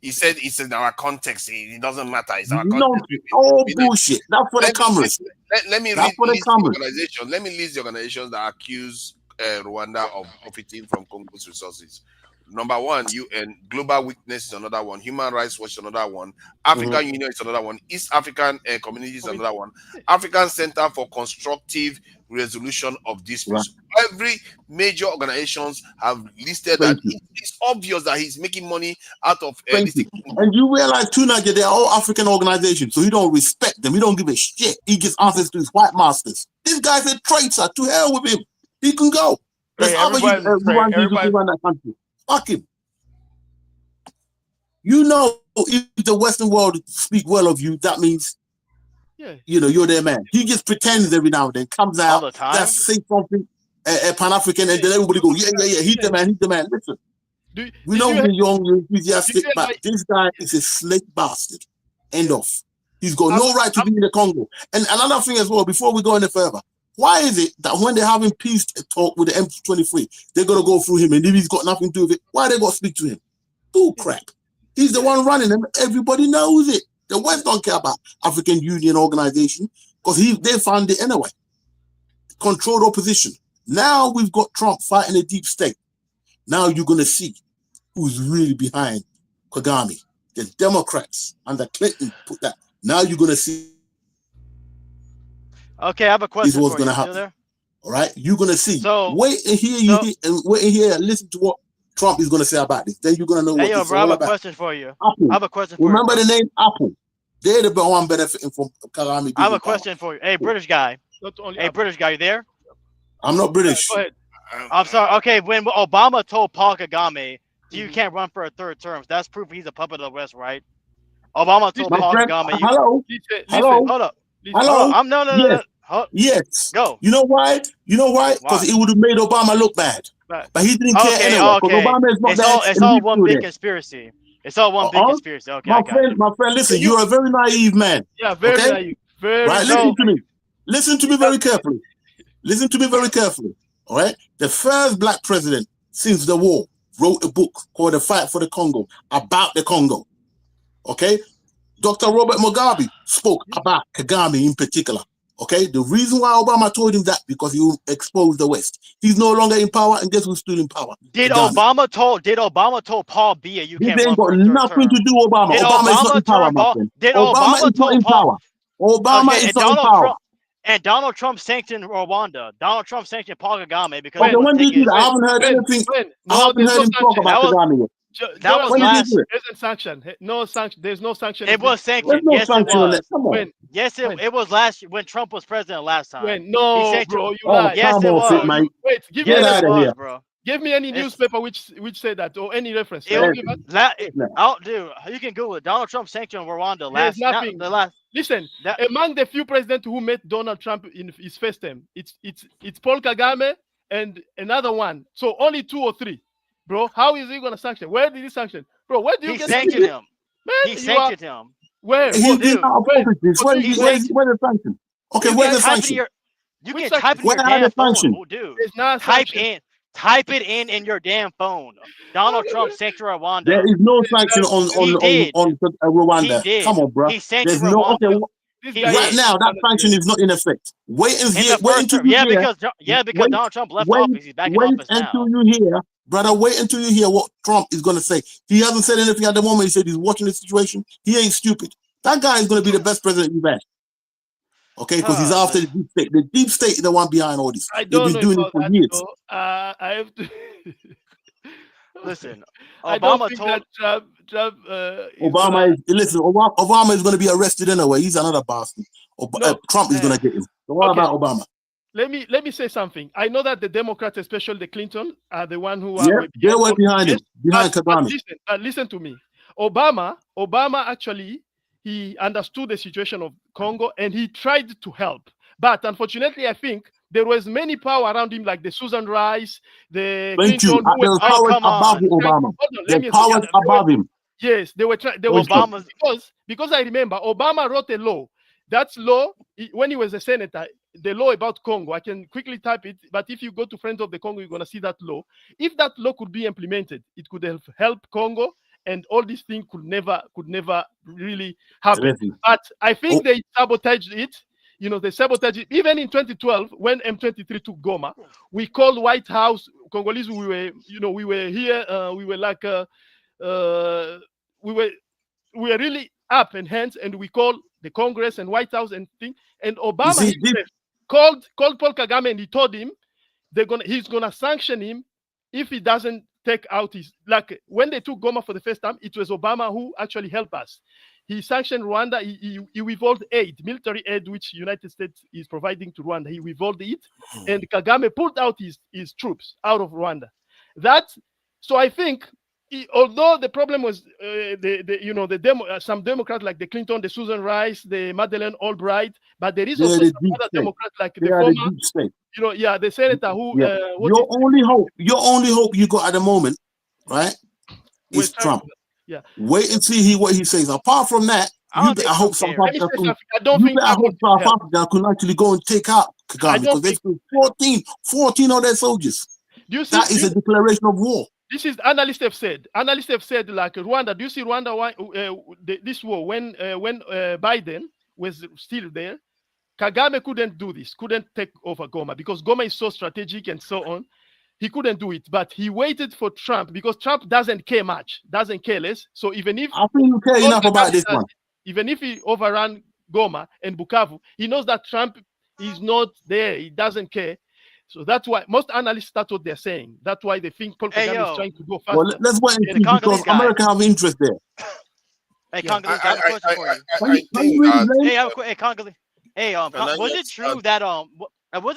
[SPEAKER 7] he said it's in our context. It doesn't matter. It's our
[SPEAKER 10] No,
[SPEAKER 7] context.
[SPEAKER 10] bullshit. That's for the cameras.
[SPEAKER 7] Let me
[SPEAKER 10] That's for the
[SPEAKER 7] list the
[SPEAKER 10] cameras.
[SPEAKER 7] organizations. Let me list the organizations that accuse Rwanda of profiting from Congo's resources. Number one, UN. Global Witness is another one. Human Rights Watch is another one. African Union is another one. East African Community is another one. African Center for Constructive Resolution of Disputes. Right. Every major organizations have listed that. It's obvious that he's making money out of this.
[SPEAKER 10] And you realize too, Niger, they're all African organizations, so he don't respect them. He don't give a shit. He gives answers to his white masters. This guy's a traitor. To hell with him. He can go. There's other Rwandans who can run that country. Fuck him. You know, if the Western world speak well of you, that means, you know, you're their man. He just pretends every now and then, comes out, just say something Pan-African, and then everybody go, yeah, he's the man. Listen, we know you're young, you're enthusiastic, but this guy is a slave bastard. End of. He's got no right to be in the Congo. And another thing as well, before we go any further, why is it that when they're having peace talk with the M23, they're going to go through him, and if he's got nothing to do with it, why they got to speak to him? Bull crap. He's the one running them. Everybody knows it. The West don't care about African Union organization because they found it anyway. Controlled opposition. Now we've got Trump fighting the deep state. Now you're going to see who's really behind Kagame. The Democrats under Clinton put that. Now you're going to see.
[SPEAKER 11] Okay, I have a question.
[SPEAKER 10] Is what's going to happen. There? All right, you're going to see. So wait and hear wait and hear. Listen to what Trump is going to say about this. Then you're going to know what
[SPEAKER 11] this
[SPEAKER 10] is all about.
[SPEAKER 11] I have a question for you.
[SPEAKER 10] Apple.
[SPEAKER 11] I have a question for you.
[SPEAKER 10] Remember the name Apple. They're the one benefiting from Kagame.
[SPEAKER 11] I have a question for you. Hey, British guy. British guy, you there?
[SPEAKER 10] I'm not British.
[SPEAKER 8] Go ahead.
[SPEAKER 11] I'm sorry. Okay, when Obama told Paul Kagame, you can't run for a third term, that's proof he's a puppet of the West, right? Obama told Paul Kagame.
[SPEAKER 10] Hello.
[SPEAKER 11] Hold up.
[SPEAKER 10] Hello.
[SPEAKER 11] I'm no.
[SPEAKER 10] Yes.
[SPEAKER 11] Go.
[SPEAKER 10] You know why? Because it would have made Obama look bad. But he didn't care anyway. Because Obama is not there.
[SPEAKER 11] It's all one big conspiracy. It's all one big conspiracy. Okay,
[SPEAKER 10] my friend, listen. You're a very naive man.
[SPEAKER 8] Yeah, very naive.
[SPEAKER 10] Right. Listen to me. Listen to me very carefully. Listen to me very carefully. All right. The first black president since the war wrote a book called "The Fight for the Congo" about the Congo. Okay. Dr. Robert Mugabe spoke about Kagame in particular. Okay, the reason why Obama told him that because he exposed the West. He's no longer in power, and guess who's still in power?
[SPEAKER 11] Did Obama told Paul Biya you can't run for a third term?
[SPEAKER 10] Nothing to do with Obama. Obama is not in power, my friend.
[SPEAKER 11] Obama
[SPEAKER 10] is not in power. Obama is not in power.
[SPEAKER 11] And Donald Trump sanctioned Rwanda. Donald Trump sanctioned Paul Kagame because
[SPEAKER 10] when did you do that? I haven't heard anything. I haven't heard him talk about Kagame yet.
[SPEAKER 11] That was last.
[SPEAKER 8] Isn't sanction? No sanction. There's no sanction.
[SPEAKER 11] It was sanctioned.
[SPEAKER 10] No
[SPEAKER 11] yes,
[SPEAKER 10] sanction
[SPEAKER 11] it was.
[SPEAKER 10] Come on.
[SPEAKER 11] Yes, it was last when Trump was president last time.
[SPEAKER 8] No, bro, you lied.
[SPEAKER 11] Yes, it was.
[SPEAKER 10] Mate.
[SPEAKER 8] Wait,
[SPEAKER 10] get out of here,
[SPEAKER 11] bro.
[SPEAKER 8] Give me any newspaper which said that or any reference.
[SPEAKER 11] I'll do. You can Google it. Donald Trump sanctioned Rwanda last.
[SPEAKER 8] Listen, among the few presidents who met Donald Trump in his first term, it's Paul Kagame and another one. So only 2 or 3. Bro, how is he gonna sanction? Where did he sanction? Bro, where do you get
[SPEAKER 11] sanctioned him?
[SPEAKER 8] Man,
[SPEAKER 11] he sanctioned him.
[SPEAKER 10] Where? Where's the sanction? Okay, where's the sanction?
[SPEAKER 11] You can type in your damn phone, dude. Type it in your damn phone. Donald Trump sanctioned Rwanda.
[SPEAKER 10] There is no sanction on Rwanda. Come on, bro.
[SPEAKER 11] He sanctioned Rwanda.
[SPEAKER 10] Right now, that sanction is not in effect. Wait until you hear.
[SPEAKER 11] Because Donald Trump left office. He's back in office now.
[SPEAKER 10] Wait until you hear what Trump is going to say. He hasn't said anything at the moment. He said he's watching the situation. He ain't stupid. That guy is going to be the best president you've had. Okay, because he's after the deep state. The deep state is the one behind all this. They've been doing it for years.
[SPEAKER 8] I have to
[SPEAKER 11] listen.
[SPEAKER 8] Obama told Trump.
[SPEAKER 10] Obama is going to be arrested anyway. He's another bastard. Trump is going to get him. So what about Obama?
[SPEAKER 8] let me say something. I know that the Democrats, especially the Clinton, are the one who
[SPEAKER 10] Yeah, they were behind him, behind Kagame.
[SPEAKER 8] Listen to me. Obama actually, he understood the situation of Congo and he tried to help. But unfortunately, I think there was many power around him, like the Susan Rice, the
[SPEAKER 10] Thank
[SPEAKER 8] Clinton.
[SPEAKER 10] you. There powers above Obama. There powers above him.
[SPEAKER 8] Yes, they were trying. Because I remember Obama wrote a law. That's law when he was a senator. The law about Congo. I can quickly type it, but if you go to Friends of the Congo, you're gonna see that law. If that law could be implemented, it could help Congo, and all these things could never really happen. But I think they sabotaged it. You know, they sabotaged it. Even in 2012, when M23 took Goma, we called White House Congolese. We were here. We were like, we were really up in hands, and we called the Congress and White House and thing. And Obama himself called Paul Kagame, and he told him he's gonna sanction him if he doesn't take out his, like when they took Goma for the first time, it was Obama who actually helped us. He sanctioned Rwanda. He withheld aid, military aid, which United States is providing to Rwanda. He withheld it, and Kagame pulled out his troops out of Rwanda. So I think, although the problem was some Democrats like the Clinton, the Susan Rice, the Madeleine Albright, but there is also some other Democrats like the former, the senator who.
[SPEAKER 10] Your only hope you got at the moment, right, is Trump.
[SPEAKER 8] Yeah.
[SPEAKER 10] Wait and see what he says. Apart from that, I hope South Africa can actually go and take out Kagame, because there's 14 of their soldiers. That is a declaration of war.
[SPEAKER 8] This is analysts have said. Analysts have said, like Rwanda. Do you see Rwanda? This war when Biden was still there, Kagame couldn't do this. Couldn't take over Goma because Goma is so strategic and so on. He couldn't do it, but he waited for Trump because Trump doesn't care much, doesn't care less. So even if
[SPEAKER 10] I think you care enough about this one,
[SPEAKER 8] even if he overran Goma and Bukavu, he knows that Trump is not there. He doesn't care. So that's why most analysts, that's what they're saying. That's why they think Paul Kagame is trying to go faster.
[SPEAKER 10] Well, let's wait and see, because America have interest there.
[SPEAKER 11] Hey, Congolese, I have a question for you. Hey, Congolese. Hey, was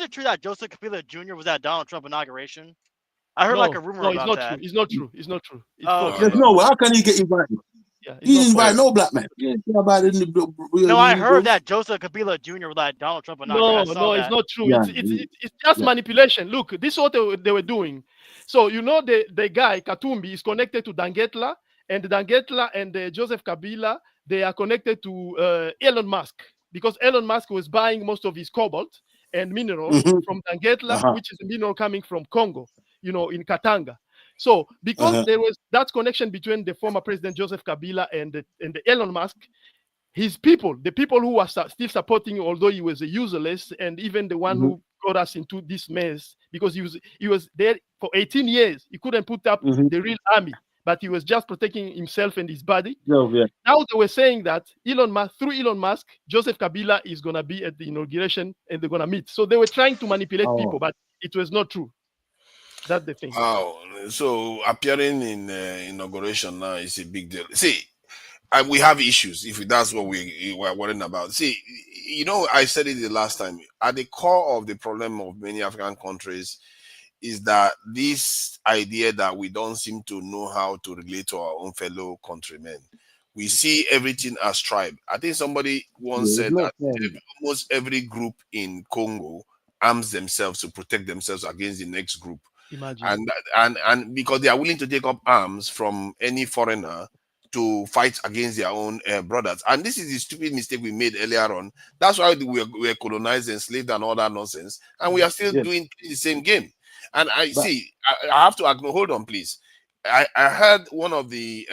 [SPEAKER 11] it true that Joseph Kabila Jr. was at Donald Trump inauguration? I heard like a rumor about that.
[SPEAKER 8] It's not true. It's not true.
[SPEAKER 10] There's no way. How can he get invited?
[SPEAKER 8] Yeah,
[SPEAKER 10] he didn't invite no black man.
[SPEAKER 11] No, I heard that Joseph Kabila Jr. was at Donald Trump inauguration.
[SPEAKER 8] No, it's not true. Yeah, it's just manipulation. Look, this is what they were doing. So the guy Katumbi is connected to Dangetla, and Dangetla and Joseph Kabila, they are connected to Elon Musk, because Elon Musk was buying most of his cobalt and minerals from Dangetla, which is a mineral coming from Congo, in Katanga. So because there was that connection between the former president Joseph Kabila and the Elon Musk, his people, the people who were still supporting him, although he was a useless, and even the one who got us into this mess, because he was there for 18 years. He couldn't put up the real army, but he was just protecting himself and his body. Now they were saying that through Elon Musk, Joseph Kabila is going to be at the inauguration and they're going to meet. So they were trying to manipulate people, but it was not true. That's the thing.
[SPEAKER 7] Wow. So appearing in inauguration now is a big deal. See, we have issues if that's what we were worrying about. See, I said it the last time. At the core of the problem of many African countries is that this idea that we don't seem to know how to relate to our own fellow countrymen. We see everything as tribe. I think somebody once said that almost every group in Congo arms themselves to protect themselves against the next group.
[SPEAKER 8] Imagine.
[SPEAKER 7] And because they are willing to take up arms from any foreigner to fight against their own brothers. And this is the stupid mistake we made earlier on. That's why we were colonized, enslaved, and all that nonsense. And we are still doing the same game. And I have to acknowledge, hold on, please. I heard one of the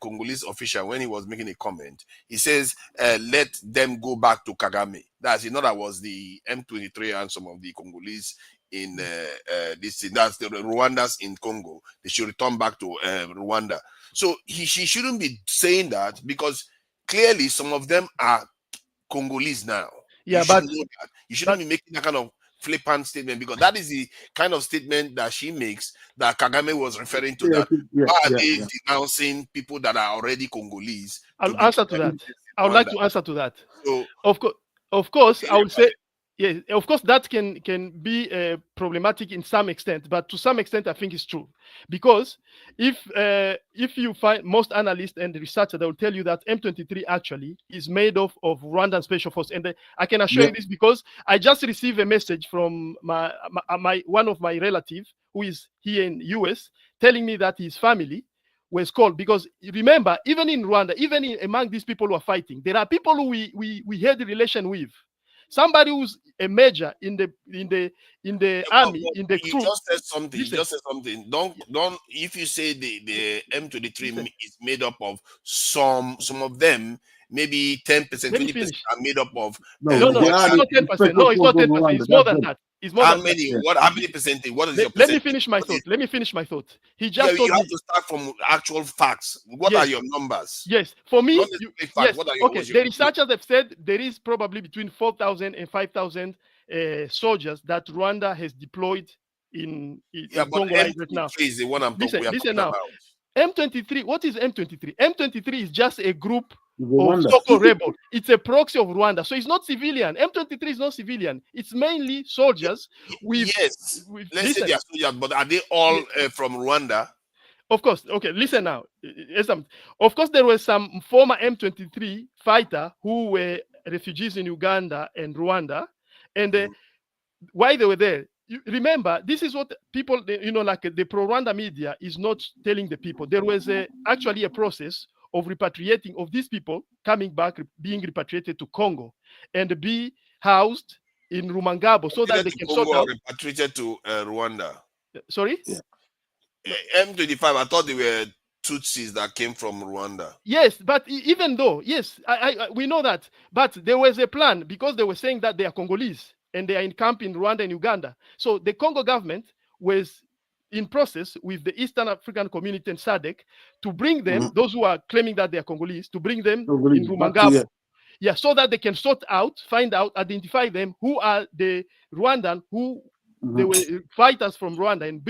[SPEAKER 7] Congolese official when he was making a comment. He says, let them go back to Kagame. That's, that was the M23 and some of the Congolese in that's the Rwandans in Congo. They should return back to Rwanda. So she shouldn't be saying that, because clearly some of them are Congolese now.
[SPEAKER 8] Yeah,
[SPEAKER 7] you shouldn't be making that kind of flippant statement, because that is the kind of statement that she makes that Kagame was referring to. They denouncing people that are already Congolese?
[SPEAKER 8] I'll answer to that. I would like to answer to that. So, of course, I would say, Yeah, of course, that can be problematic in some extent, but to some extent, I think it's true. Because if you find most analysts and researchers, they will tell you that M23 actually is made of Rwandan Special Force, and I can assure you this because I just received a message from my one of my relatives who is here in US, telling me that his family was called, because remember, even in Rwanda, even among these people who are fighting, there are people who we had a relation with. Somebody who's a major in the army, in the
[SPEAKER 7] you
[SPEAKER 8] troop.
[SPEAKER 7] just said something.
[SPEAKER 8] Listen.
[SPEAKER 7] You just said something. Don't. If you say the M23 is made up of some of them, maybe 10%, 20% are made up of.
[SPEAKER 8] No, it's not 10%. No, it's not 10%. It's more than that. It's more than
[SPEAKER 7] many?
[SPEAKER 8] that.
[SPEAKER 7] How many percentage? What is your
[SPEAKER 8] Let
[SPEAKER 7] percentage?
[SPEAKER 8] me finish my thought. Let me finish my thought. He just told
[SPEAKER 7] you
[SPEAKER 8] me.
[SPEAKER 7] have to start from actual facts. What are your numbers?
[SPEAKER 8] Yes, for me, yes.
[SPEAKER 7] What are your,
[SPEAKER 8] okay, the researchers have said there is probably between 4,000 and 5,000 soldiers that Rwanda has deployed in Congo right now.
[SPEAKER 7] Is the one I'm talking
[SPEAKER 8] now.
[SPEAKER 7] about.
[SPEAKER 8] M23, what is M23? M23 is just a group of so-called rebels. It's a proxy of Rwanda. So it's not civilian. M23 is not civilian. It's mainly soldiers with...
[SPEAKER 7] Yes, let's say they are soldiers, but are they all from Rwanda?
[SPEAKER 8] Of course. Okay, listen now. Of course, there were some former M23 fighter who were refugees in Uganda and Rwanda. And why they were there, remember, this is what people, like the pro-Rwanda media is not telling the people. There was actually a process of repatriating of these people coming back, being repatriated to Congo and be housed in Rumangabo so that they can sort out.
[SPEAKER 7] Repatriated to Rwanda.
[SPEAKER 8] Sorry?
[SPEAKER 7] Yeah. M25, I thought they were Tutsis that came from Rwanda.
[SPEAKER 8] Yes, but even though, yes, we know that. But there was a plan because they were saying that they are Congolese and they are in camp in Rwanda and Uganda. So the Congo government was in process with the Eastern African Community and SADC to bring them, those who are claiming that they are Congolese, to bring them in Rumangabo. Yeah, so that they can sort out, find out, identify them who are the Rwandan, who they were fighters from Rwanda, and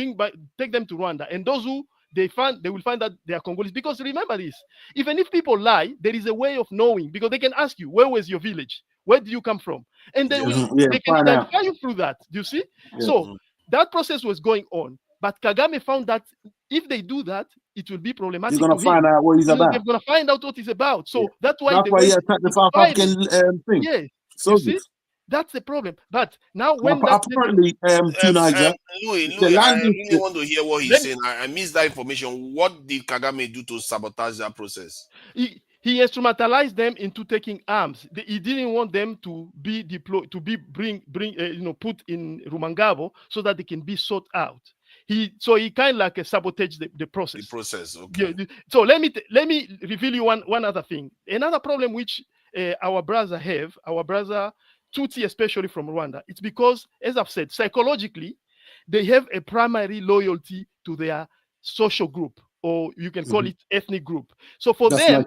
[SPEAKER 8] take them to Rwanda. And those who they will find that they are Congolese. Because remember this, even if people lie, there is a way of knowing, because they can ask you, where was your village? Where do you come from? And they can identify you through that. Do you see? Yeah. So that process was going on. But Kagame found that if they do that, it will be problematic.
[SPEAKER 10] You're going to find out what he's about.
[SPEAKER 8] They're going to find out what he's about. So that's why
[SPEAKER 10] he attacked the South African thing.
[SPEAKER 8] Yeah. You see? That's the problem. But now when
[SPEAKER 10] apparently,
[SPEAKER 7] Louis, I really want to hear what he's saying. I missed that information. What did Kagame do to sabotage that process?
[SPEAKER 8] He instrumentalized them into taking arms. He didn't want them to be deployed, to be put in Rumangabo so that they can be sought out. He kind of like sabotaged the process.
[SPEAKER 7] The process, okay.
[SPEAKER 8] Yeah, so let me reveal you one other thing. Another problem which our brother Tutsi, especially from Rwanda, it's because, as I've said, psychologically, they have a primary loyalty to their social group, or you can call it ethnic group. So for them,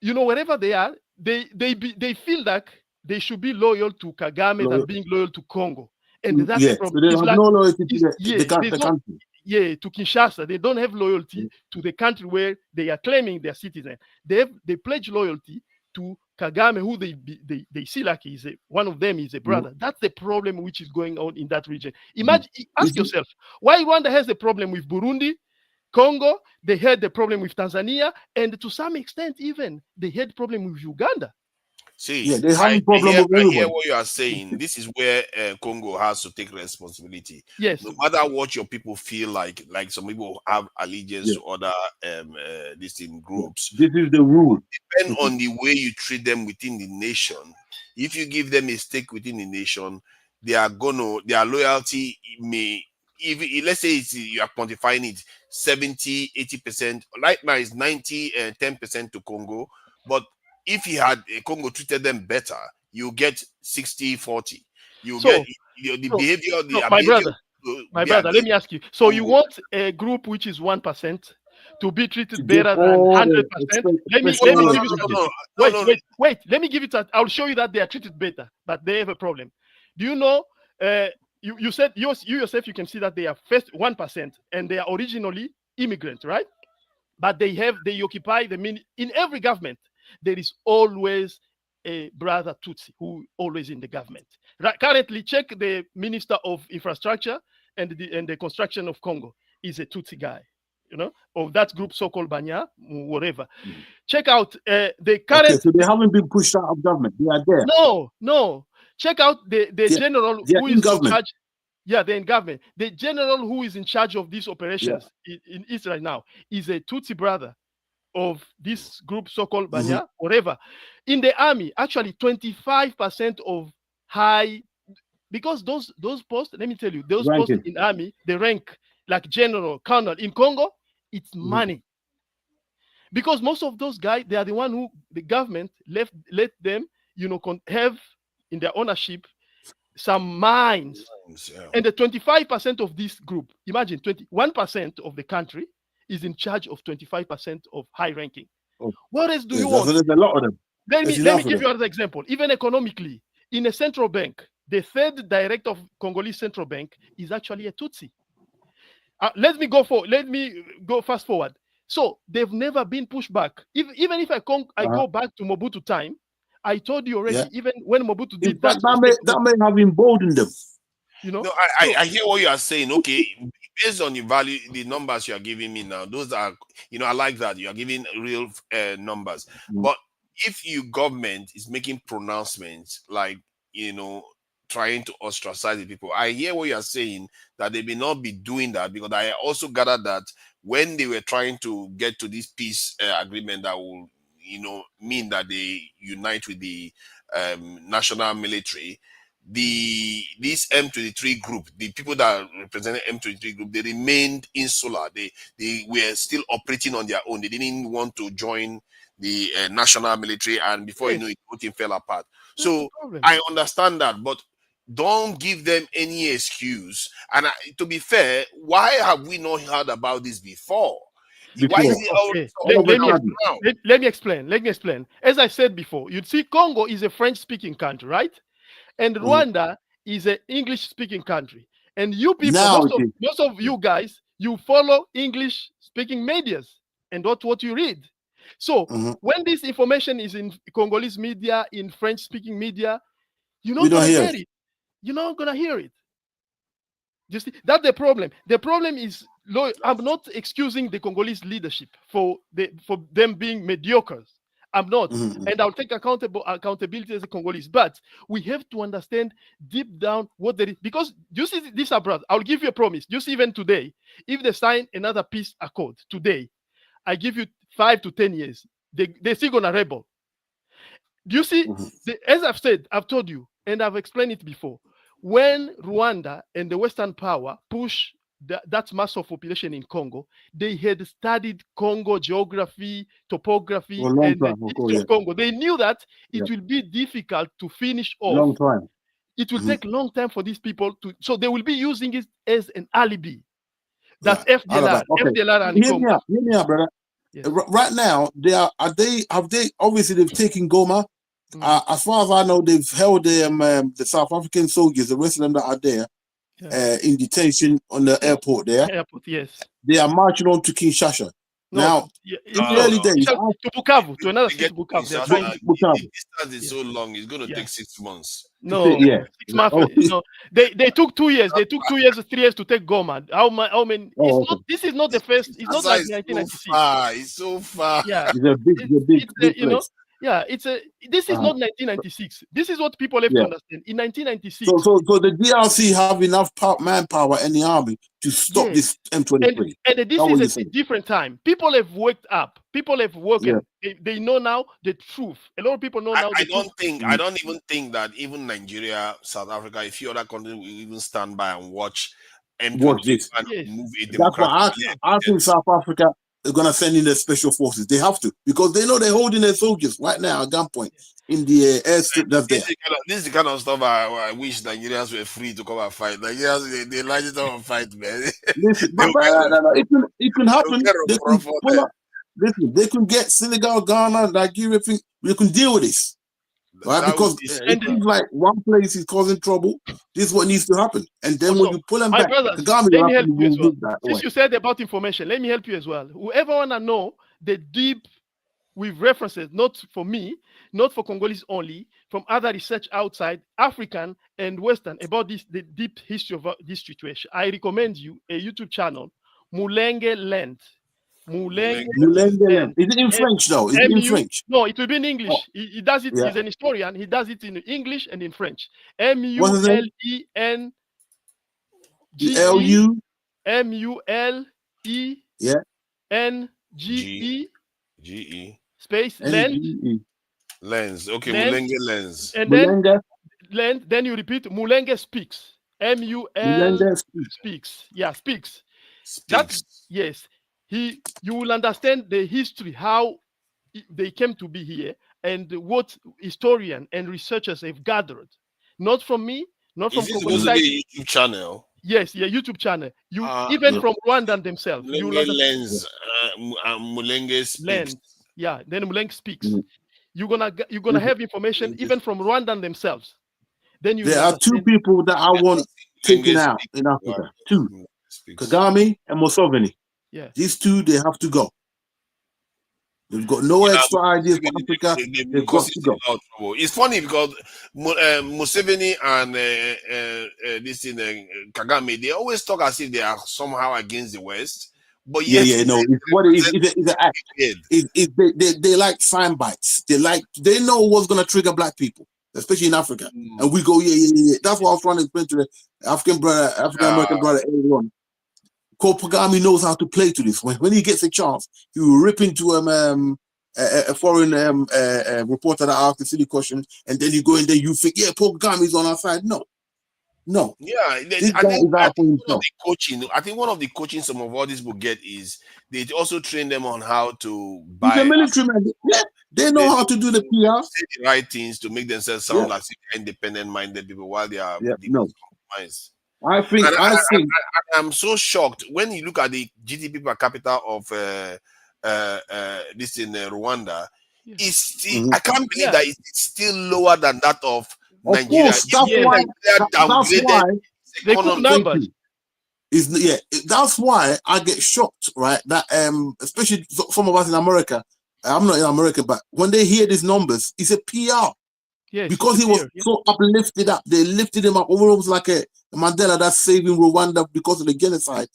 [SPEAKER 8] wherever they are, they feel like they should be loyal to Kagame than being loyal to Congo. And that's the problem.
[SPEAKER 10] So they have no loyalty to the country.
[SPEAKER 8] Yeah, to Kinshasa. They don't have loyalty to the country where they are claiming they're citizens. They pledge loyalty to Kagame, who they see like one of them is a brother. That's the problem which is going on in that region. Imagine, ask yourself, why Rwanda has a problem with Burundi, Congo, they had the problem with Tanzania, and to some extent even they had problem with Uganda.
[SPEAKER 7] See,
[SPEAKER 10] they have a problem with
[SPEAKER 7] I hear what you are saying. This is where Congo has to take responsibility.
[SPEAKER 8] Yes.
[SPEAKER 7] No matter what your people feel like some people have allegiance to other distinct groups.
[SPEAKER 10] This is the rule.
[SPEAKER 7] Depend on the way you treat them within the nation. If you give them a stake within the nation, their loyalty may, let's say you are quantifying it 70, 80%. Right now it's 90 and 10% to Congo, but if Congo treated them better, you get 60-40.
[SPEAKER 8] My brother, let me ask you. So you want a group which is 1% to be treated better than 100%? Let me give you statistics. Wait. Let me give it. I'll show you that they are treated better, but they have a problem. Do you know? You said you yourself. You can see that they are first 1%, and they are originally immigrants, right? But they occupy in every government. There is always a brother Tutsi who always in the government. Right, currently, check the Minister of Infrastructure and the Construction of Congo is a Tutsi guy, you know, of that group so-called Banya, whatever. Check out the current.
[SPEAKER 10] Okay, so they haven't been pushed out of government. They are there.
[SPEAKER 8] No. Check out the general who is in charge. Yeah, they're in government. The general who is in charge of these operations in Israel now is a Tutsi brother of this group so-called Banya, whatever. In the army, actually 25% of high, because those posts, let me tell you, those posts in army, the rank like general, colonel. In Congo, it's money. Because most of those guys, they are the one who the government let them, you know, have in their ownership some mines. And the 25% of this group, imagine 21% of the country is in charge of 25% of high ranking. What else do you want?
[SPEAKER 10] There's a lot of them.
[SPEAKER 8] Let me give you another example. Even economically, in a central bank, the third director of Congolese central bank is actually a Tutsi. Let me go fast forward. So they've never been pushed back. Even if I go back to Mobutu time, I told you already. Even when Mobutu did that,
[SPEAKER 10] that may have emboldened them.
[SPEAKER 8] You know.
[SPEAKER 7] No, I hear what you are saying. Okay, based on the numbers you are giving me now, those are, you know, I like that you are giving real numbers. But if your government is making pronouncements like, you know, trying to ostracize the people, I hear what you are saying, that they may not be doing that, because I also gathered that when they were trying to get to this peace agreement that will, you know, mean that they unite with the national military, this M23 group, the people that represented M23 group, they remained insular. They were still operating on their own. They didn't want to join the national military, and before you know it, everything fell apart. So I understand that, but don't give them any excuse. And to be fair, why have we not heard about this before? Why is it
[SPEAKER 8] let me explain. As I said before, you'd see Congo is a French-speaking country, right? And Rwanda is an English-speaking country. And you people, most of you guys, you follow English-speaking medias and not what you read. So when this information is in Congolese media, in French-speaking media, you're not going to hear it. You're not going to hear it. You see, that's the problem. The problem is, I'm not excusing the Congolese leadership for them being mediocres. I'm not. And I'll take accountability as a Congolese. But we have to understand deep down what there is. Because you see, this abroad, I'll give you a promise. Just even today, if they sign another peace accord today, I give you 5 to 10 years, they're still going to rebel. Do you see, as I've told you, and I've explained it before, when Rwanda and the Western power push that mass of population in Congo, they had studied Congo geography, topography, and the history of Congo. They knew that it will be difficult to finish off.
[SPEAKER 10] Long time.
[SPEAKER 8] It will take a long time for these people to, so they will be using it as an alibi. That's FDLR. FDLR and Congo.
[SPEAKER 10] Hear me out, brother. Yes. Right now, have they obviously they've taken Goma. As far as I know, they've held the South African soldiers, the rest of them that are there, in detention on the airport there.
[SPEAKER 8] Airport, yes.
[SPEAKER 10] They are marching on to Kinshasa. Now, in the early days,
[SPEAKER 8] to Bukavu, to another state, Bukavu.
[SPEAKER 7] The distance is so long; it's going to take 6 months.
[SPEAKER 8] No, 6 months. No, they took 2 years. They took 2 years, 3 years to take Goma. How many? This is not the first. It's not like 1996.
[SPEAKER 7] It's so far.
[SPEAKER 8] Yeah,
[SPEAKER 10] it's a big
[SPEAKER 8] you know. Yeah, this is not 1996. This is what people have to understand. In 1996.
[SPEAKER 10] So the DRC have enough manpower in the army to stop this M23.
[SPEAKER 8] And this is a different time. People have waked up. People have woken. They know now the truth. A lot of people know now.
[SPEAKER 7] I don't even think that even Nigeria, South Africa, a few other countries will even stand by and watch
[SPEAKER 10] this
[SPEAKER 7] and move a
[SPEAKER 10] That's why I think South Africa is going to send in their special forces. They have to, because they know they're holding their soldiers right now at gunpoint in the airstrip that's there.
[SPEAKER 7] This is the kind of stuff I wish Nigerians were free to come and fight. Nigerians, they like to come and fight, man.
[SPEAKER 10] Listen, it can happen. They can get Senegal, Ghana, Nigeria. We can deal with this. Right, because it seems like one place is causing trouble. This is what needs to happen, and then when you pull them back,
[SPEAKER 8] let me help you as well. Since you said about information, let me help you as well. Whoever wanna know the deep with references, not for me, not for Congolese only, from other research outside African and Western about the deep history of this situation. I recommend you a YouTube channel, Mulenge Land. Mulenge Land.
[SPEAKER 10] Is it in French though? Is it in French?
[SPEAKER 8] No, it will be in English.
[SPEAKER 10] Oh,
[SPEAKER 8] He does it.
[SPEAKER 10] yeah.
[SPEAKER 8] He's an historian. He does it in English and in French.
[SPEAKER 10] What's his name?
[SPEAKER 8] MULENGE.
[SPEAKER 10] LU.
[SPEAKER 8] MULENGE. Space Land.
[SPEAKER 7] Lens. Okay,
[SPEAKER 8] Lens.
[SPEAKER 7] Mulenge Lens.
[SPEAKER 8] And
[SPEAKER 10] Mulenge.
[SPEAKER 8] then you repeat Mulenge speaks.
[SPEAKER 10] Mulenge
[SPEAKER 8] speaks. Yeah, speaks. That's yes. You will understand the history, how they came to be here, and what historians and researchers have gathered. Not from me, not from
[SPEAKER 7] Congolese. Is this a YouTube channel?
[SPEAKER 8] Yes, yeah, YouTube channel. Even from Rwanda themselves.
[SPEAKER 7] Mulenge Lens. Mulenge speaks.
[SPEAKER 8] Yeah, then Mulenge speaks. You're gonna have information even from Rwanda themselves. Then
[SPEAKER 10] there are two people that I want taken out in Africa. Two, Kagame and Museveni.
[SPEAKER 8] Yeah,
[SPEAKER 10] these two they have to go. They've got no extra ideas for Africa. They've got to go.
[SPEAKER 7] It's funny because Museveni and Kagame, they always talk as if they are somehow against the West. But
[SPEAKER 10] no, it's what it is. It's an act. They like sign bites. They know what's gonna trigger black people, especially in Africa. And we go, yeah. That's what I was trying to explain to the African American brother everyone. Kagame knows how to play to this. When he gets a chance, he will rip into a foreign reporter that asks the silly questions, and then you go in there, you think, yeah, Paul Kagame is on our side. No.
[SPEAKER 7] Yeah, I think one of the coaching some of all these will get is they also train them on how to buy.
[SPEAKER 10] The military man, yeah, they know how to do the PR,
[SPEAKER 7] say the right things to make themselves sound like independent-minded people while they are compromised. I'm so shocked when you look at the GDP per capita of this in Rwanda. It's still, I can't believe that it's still lower than that of Nigeria.
[SPEAKER 10] Course, that's why they put numbers. That's why I get shocked, right? That especially some of us in America. I'm not in America, but when they hear these numbers, it's a PR.
[SPEAKER 8] Yes,
[SPEAKER 10] because he was so uplifted up. They lifted him up. Almost like a Mandela that's saving Rwanda because of the genocide.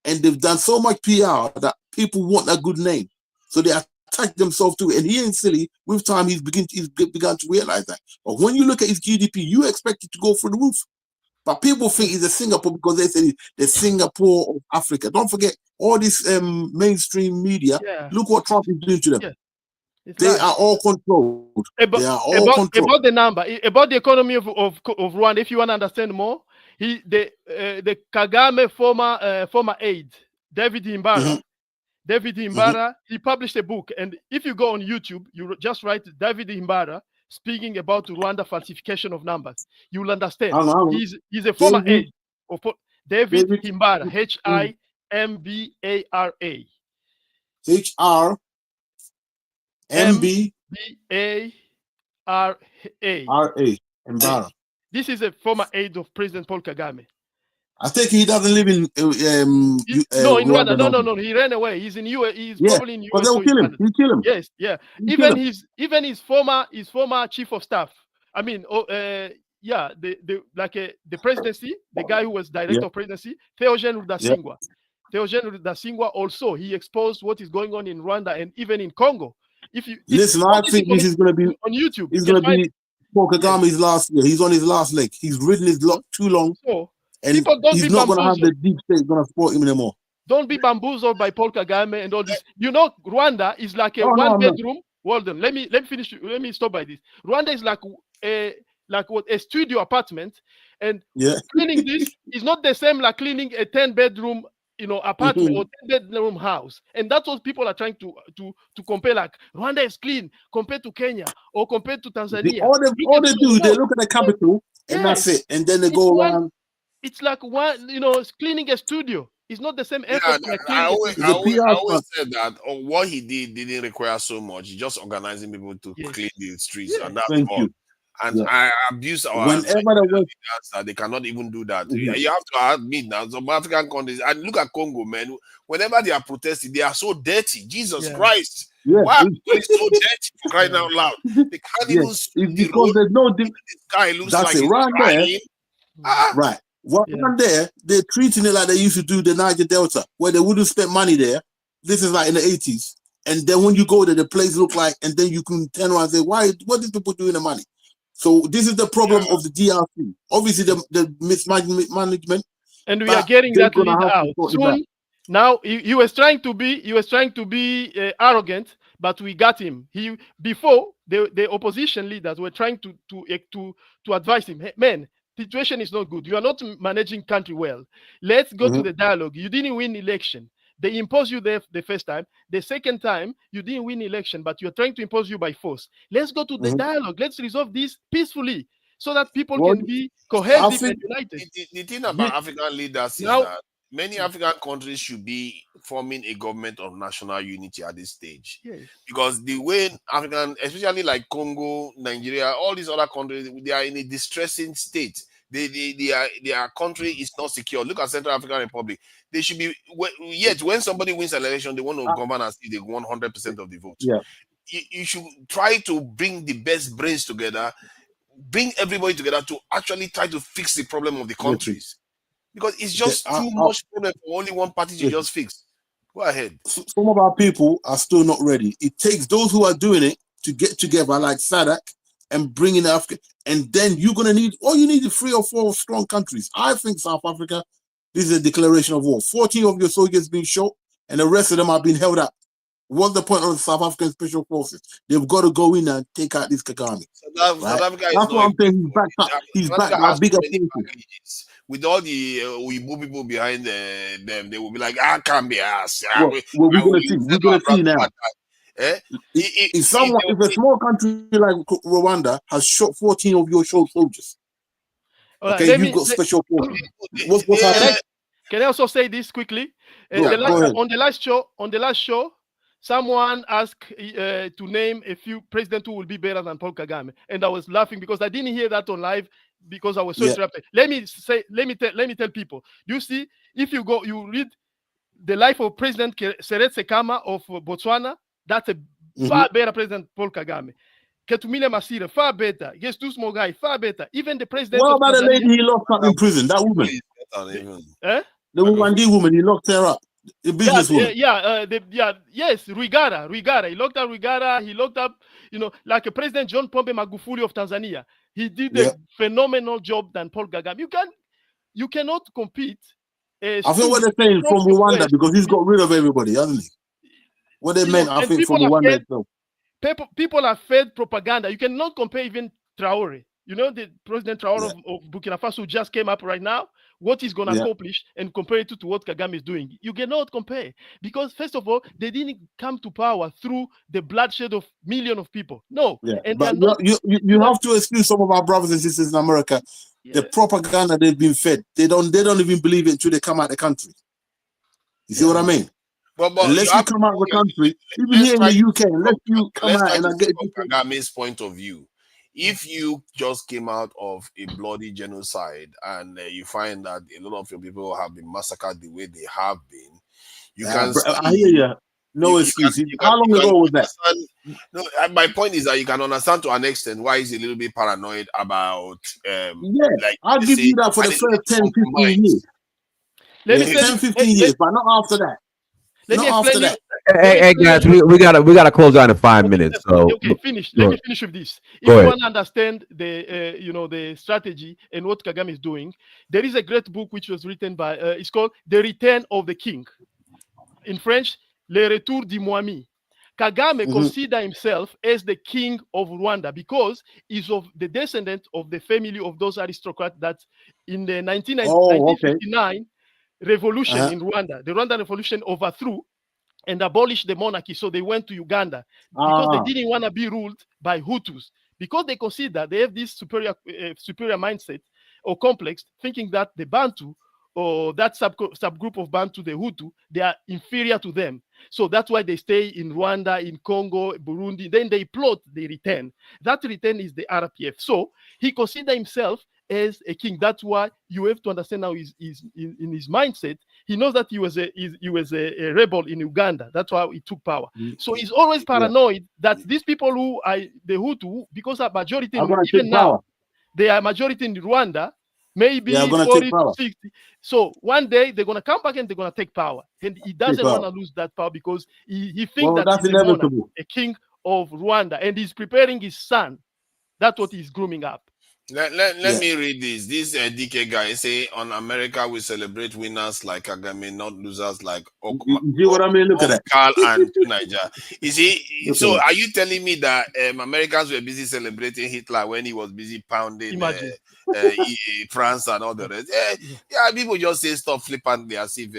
[SPEAKER 10] And they've done so much PR that people want a good name. So they attach themselves to it. And he ain't silly. With time, he's begun to realize that. But when you look at his GDP, you expect it to go through the roof. But people think he's a Singapore because they say the Singapore of Africa. Don't forget, all this mainstream media, look what Trump is doing to them. Yeah. They are all controlled. They are all controlled.
[SPEAKER 8] About the number, about the economy of Rwanda, if you want to understand more, the Kagame former aide, David Himbara, he published a book. And if you go on YouTube, you just write David Himbara speaking about Rwanda falsification of numbers. You will understand. He's a former aide of David Himbara, Himbara.
[SPEAKER 10] Mbara.
[SPEAKER 8] This is a former aide of President Paul Kagame.
[SPEAKER 10] I think he doesn't live in
[SPEAKER 8] in Rwanda. No. He ran away. He's in US. He's probably in US.
[SPEAKER 10] But they'll kill him. He'll kill him.
[SPEAKER 8] Yes, yeah. Even his former chief of staff. I mean, the presidency, the guy who was director of presidency, Theogene Rudasingwa. Theogene Rudasingwa also, he exposed what is going on in Rwanda and even in Congo.
[SPEAKER 10] Listen, I think this is going to be
[SPEAKER 8] on YouTube.
[SPEAKER 10] He's going to be Paul Kagame's last year. He's on his last leg. He's ridden his luck too long, and he's not going to have the deep state going to support him anymore.
[SPEAKER 8] Don't be bamboozled by Paul Kagame and all this. You know, Rwanda is like a one-bedroom. Well done. Let me finish. Let me stop by this. Rwanda is like a studio apartment, and cleaning this is not the same like cleaning a 10-bedroom apartment or 10-bedroom house. And that's what people are trying to compare. Like Rwanda is clean compared to Kenya or compared to Tanzania.
[SPEAKER 10] All they do, they look at the capital and that's it. And then they go around.
[SPEAKER 8] It's like cleaning a studio. It's not the same effort.
[SPEAKER 7] I always said that what he did didn't require so much. He just organizing people to clean the streets, and that's all. and I abuse our
[SPEAKER 10] whenever the West,
[SPEAKER 7] that they cannot even do that. You have to admit now, some African countries, and look at Congo, man. Whenever they are protesting, they are so dirty. Jesus Christ. Why are they so dirty for crying out loud? They can't even sweep
[SPEAKER 10] it's
[SPEAKER 7] the
[SPEAKER 10] because
[SPEAKER 7] road.
[SPEAKER 10] there's no
[SPEAKER 7] The sky looks
[SPEAKER 10] that's
[SPEAKER 7] like
[SPEAKER 10] it
[SPEAKER 7] it's
[SPEAKER 10] right there.
[SPEAKER 7] crying.
[SPEAKER 10] Right. Right there, they're treating it like they used to do the Niger Delta, where they wouldn't spend money there. This is like in the 80s. And then when you go there, the place look like, and then you can turn around and say, what did people do in the money? So this is the problem of the DRC. Obviously, the mismanagement.
[SPEAKER 8] And we are getting that leader out soon.
[SPEAKER 10] It
[SPEAKER 8] now he was trying to be arrogant, but we got him. Before the opposition leaders were trying to advise him, hey, man, situation is not good. You are not managing country well. Let's go to the dialogue. You didn't win election. They imposed you there the first time. The second time, you didn't win election, but you're trying to impose you by force. Let's go to the dialogue. Let's resolve this peacefully so that people can be cohesive and united.
[SPEAKER 7] The thing about African leaders is that many African countries should be forming a government of national unity at this stage.
[SPEAKER 8] Yes.
[SPEAKER 7] Because the way African, especially like Congo, Nigeria, all these other countries, they are in a distressing state. Their country is not secure. Look at Central African Republic. They should be, yet when somebody wins an election, they want to govern as if they won 100% of the vote.
[SPEAKER 10] Yeah.
[SPEAKER 7] You should try to bring the best brains together, bring everybody together to actually try to fix the problem of the countries. Because it's just too much problem for only one party to just fix. Go ahead.
[SPEAKER 10] Some of our people are still not ready. It takes those who are doing it to get together like SADC and bring in Africa. And then you're going to need, all you need is 3 or 4 strong countries. I think South Africa, this is a declaration of war. 14 of your soldiers being shot and the rest of them are being held up. What's the point of the South African Special Forces? They've got to go in and take out this Kagame. That's what I'm saying. He's backed by bigger forces.
[SPEAKER 7] With all the Uibu people behind them, they will be like, I can't be asked.
[SPEAKER 10] We're going to see now. If a small country like Rwanda has shot 14 of your soldiers, okay, you've got special forces. What's happening?
[SPEAKER 8] Can I also say this quickly? On the last show, someone asked to name a few presidents who will be better than Paul Kagame, and I was laughing because I didn't hear that on live because I was so interrupted. Let me tell people. You see, if you read the life of President Seretse Khama of Botswana, that's a far better president Paul Kagame. Ketumile Masire, far better. Yes, two small guy, far better. Even the president.
[SPEAKER 10] What about the lady he locked up in prison? That woman. The Rwandi woman, he locked her up. The businesswoman.
[SPEAKER 8] Yes, Rwigara. He locked up Rwigara. He locked up, like a President John Pombe Magufuli of Tanzania. He did a phenomenal job than Paul Kagame. You cannot compete.
[SPEAKER 10] I think what they're saying from Rwanda because he's got rid of everybody, hasn't he? What they meant, I think, from Rwanda itself.
[SPEAKER 8] People are fed propaganda. You cannot compare even Traore. The President Traore of Burkina Faso just came up right now. What he's going to accomplish and compare it to what Kagame is doing. You cannot compare because, first of all, they didn't come to power through the bloodshed of millions of people. No.
[SPEAKER 10] Yeah. But you have to excuse some of our brothers and sisters in America. Yeah. The propaganda they've been fed, they don't even believe it until they come out of the country. You see what I mean?
[SPEAKER 7] But
[SPEAKER 10] unless you come out of the country, even here in the UK, unless you come out and I get
[SPEAKER 7] Kagame's point of view. If you just came out of a bloody genocide and you find that a lot of your people have been massacred the way they have been, you can.
[SPEAKER 10] I hear you. No excuses. How long ago was that?
[SPEAKER 7] No, my point is that you can understand to an extent why he's a little bit paranoid about.
[SPEAKER 10] I'll give you that for the first 10, 15 years. 10, 15 years, but not after that. Not after that.
[SPEAKER 4] Hey guys, we gotta close out in 5 minutes. So
[SPEAKER 8] finish. Let me finish with this. If you want to understand the the strategy and what Kagame is doing, there is a great book which was written by it's called The Return of the King. In French, Le Retour du Mwami. Kagame considers himself as the king of Rwanda because he's of the descendant of the family of those aristocrats that in the 1959 revolution in Rwanda, the Rwandan revolution overthrew and abolished the monarchy. So they went to Uganda because they didn't want to be ruled by Hutus because they consider they have this superior mindset or complex, thinking that the Bantu or that subgroup of Bantu, the Hutu, they are inferior to them. So that's why they stay in Rwanda, in Congo, Burundi. Then they plot, they return. That return is the RPF. So he considers himself as a king. That's why you have to understand now in his mindset. He knows that he was a rebel in Uganda. That's why he took power. So he's always paranoid that these people who are the Hutu, because are majority even now, they are majority in Rwanda, maybe 40 to 60. So one day they're gonna come back and they're gonna take power. And he doesn't want to lose that power because he thinks that he's a monarch, a king of Rwanda, and he's preparing his son. That's what he's grooming up.
[SPEAKER 7] Let me read this. This DK guy say on America we celebrate winners like Kagame, not losers like
[SPEAKER 10] you see what I mean? Look at that.
[SPEAKER 7] Carl and Niger. You see, so are you telling me that Americans were busy celebrating Hitler when he was busy pounding France and all the rest? Yeah, people just say stuff flippantly as if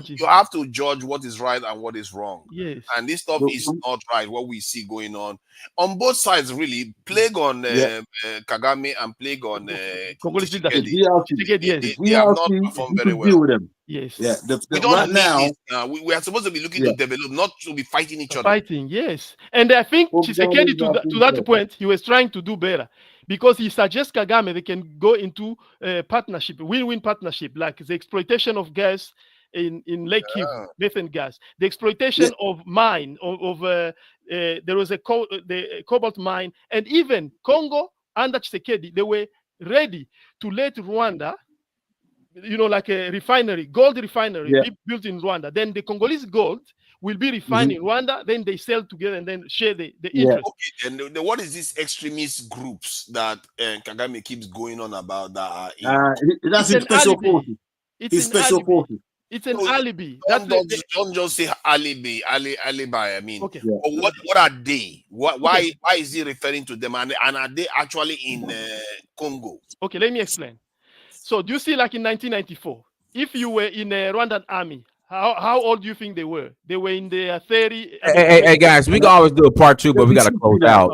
[SPEAKER 7] you have to judge what is right and what is wrong.
[SPEAKER 8] Yes.
[SPEAKER 7] And this stuff is not right, what we see going on both sides, really. Plague on Kagame and plague on Tshisekedi. They have not performed very well.
[SPEAKER 10] With them.
[SPEAKER 8] Yes.
[SPEAKER 10] Yeah.
[SPEAKER 7] We don't right now. We are supposed to be looking to develop, not to be fighting each other.
[SPEAKER 8] Fighting, yes. And I think Tshisekedi, to that point, he was trying to do better. Because he suggests Kagame they can go into a partnership, win-win partnership, like the exploitation of gas in Lake Kivu, methane gas, the exploitation of mine, there was the cobalt mine, and even Congo under Tshisekedi, they were ready to let Rwanda, like a refinery, gold refinery built in Rwanda. Then the Congolese gold will be refined in Rwanda, then they sell together and then share the interest.
[SPEAKER 7] Okay, and what is these extremist groups that Kagame keeps going on about that are
[SPEAKER 10] that's his special forces.
[SPEAKER 8] It's special forces. It's an alibi.
[SPEAKER 7] Don't just say alibi. I mean, okay. What are they? Why is he referring to them? And are they actually in Congo?
[SPEAKER 8] Okay, let me explain. So do you see, like in 1994, if you were in a Rwandan army, how old do you think they were? They were in their 30.
[SPEAKER 4] Hey, guys, we can always do a part 2, but we got to close out.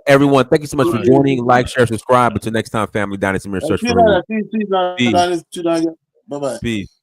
[SPEAKER 4] Everyone, thank you so much for joining. Like, share, subscribe. Until next time, family, Dynasty Mirror Search for
[SPEAKER 10] Bye-bye.
[SPEAKER 4] Peace.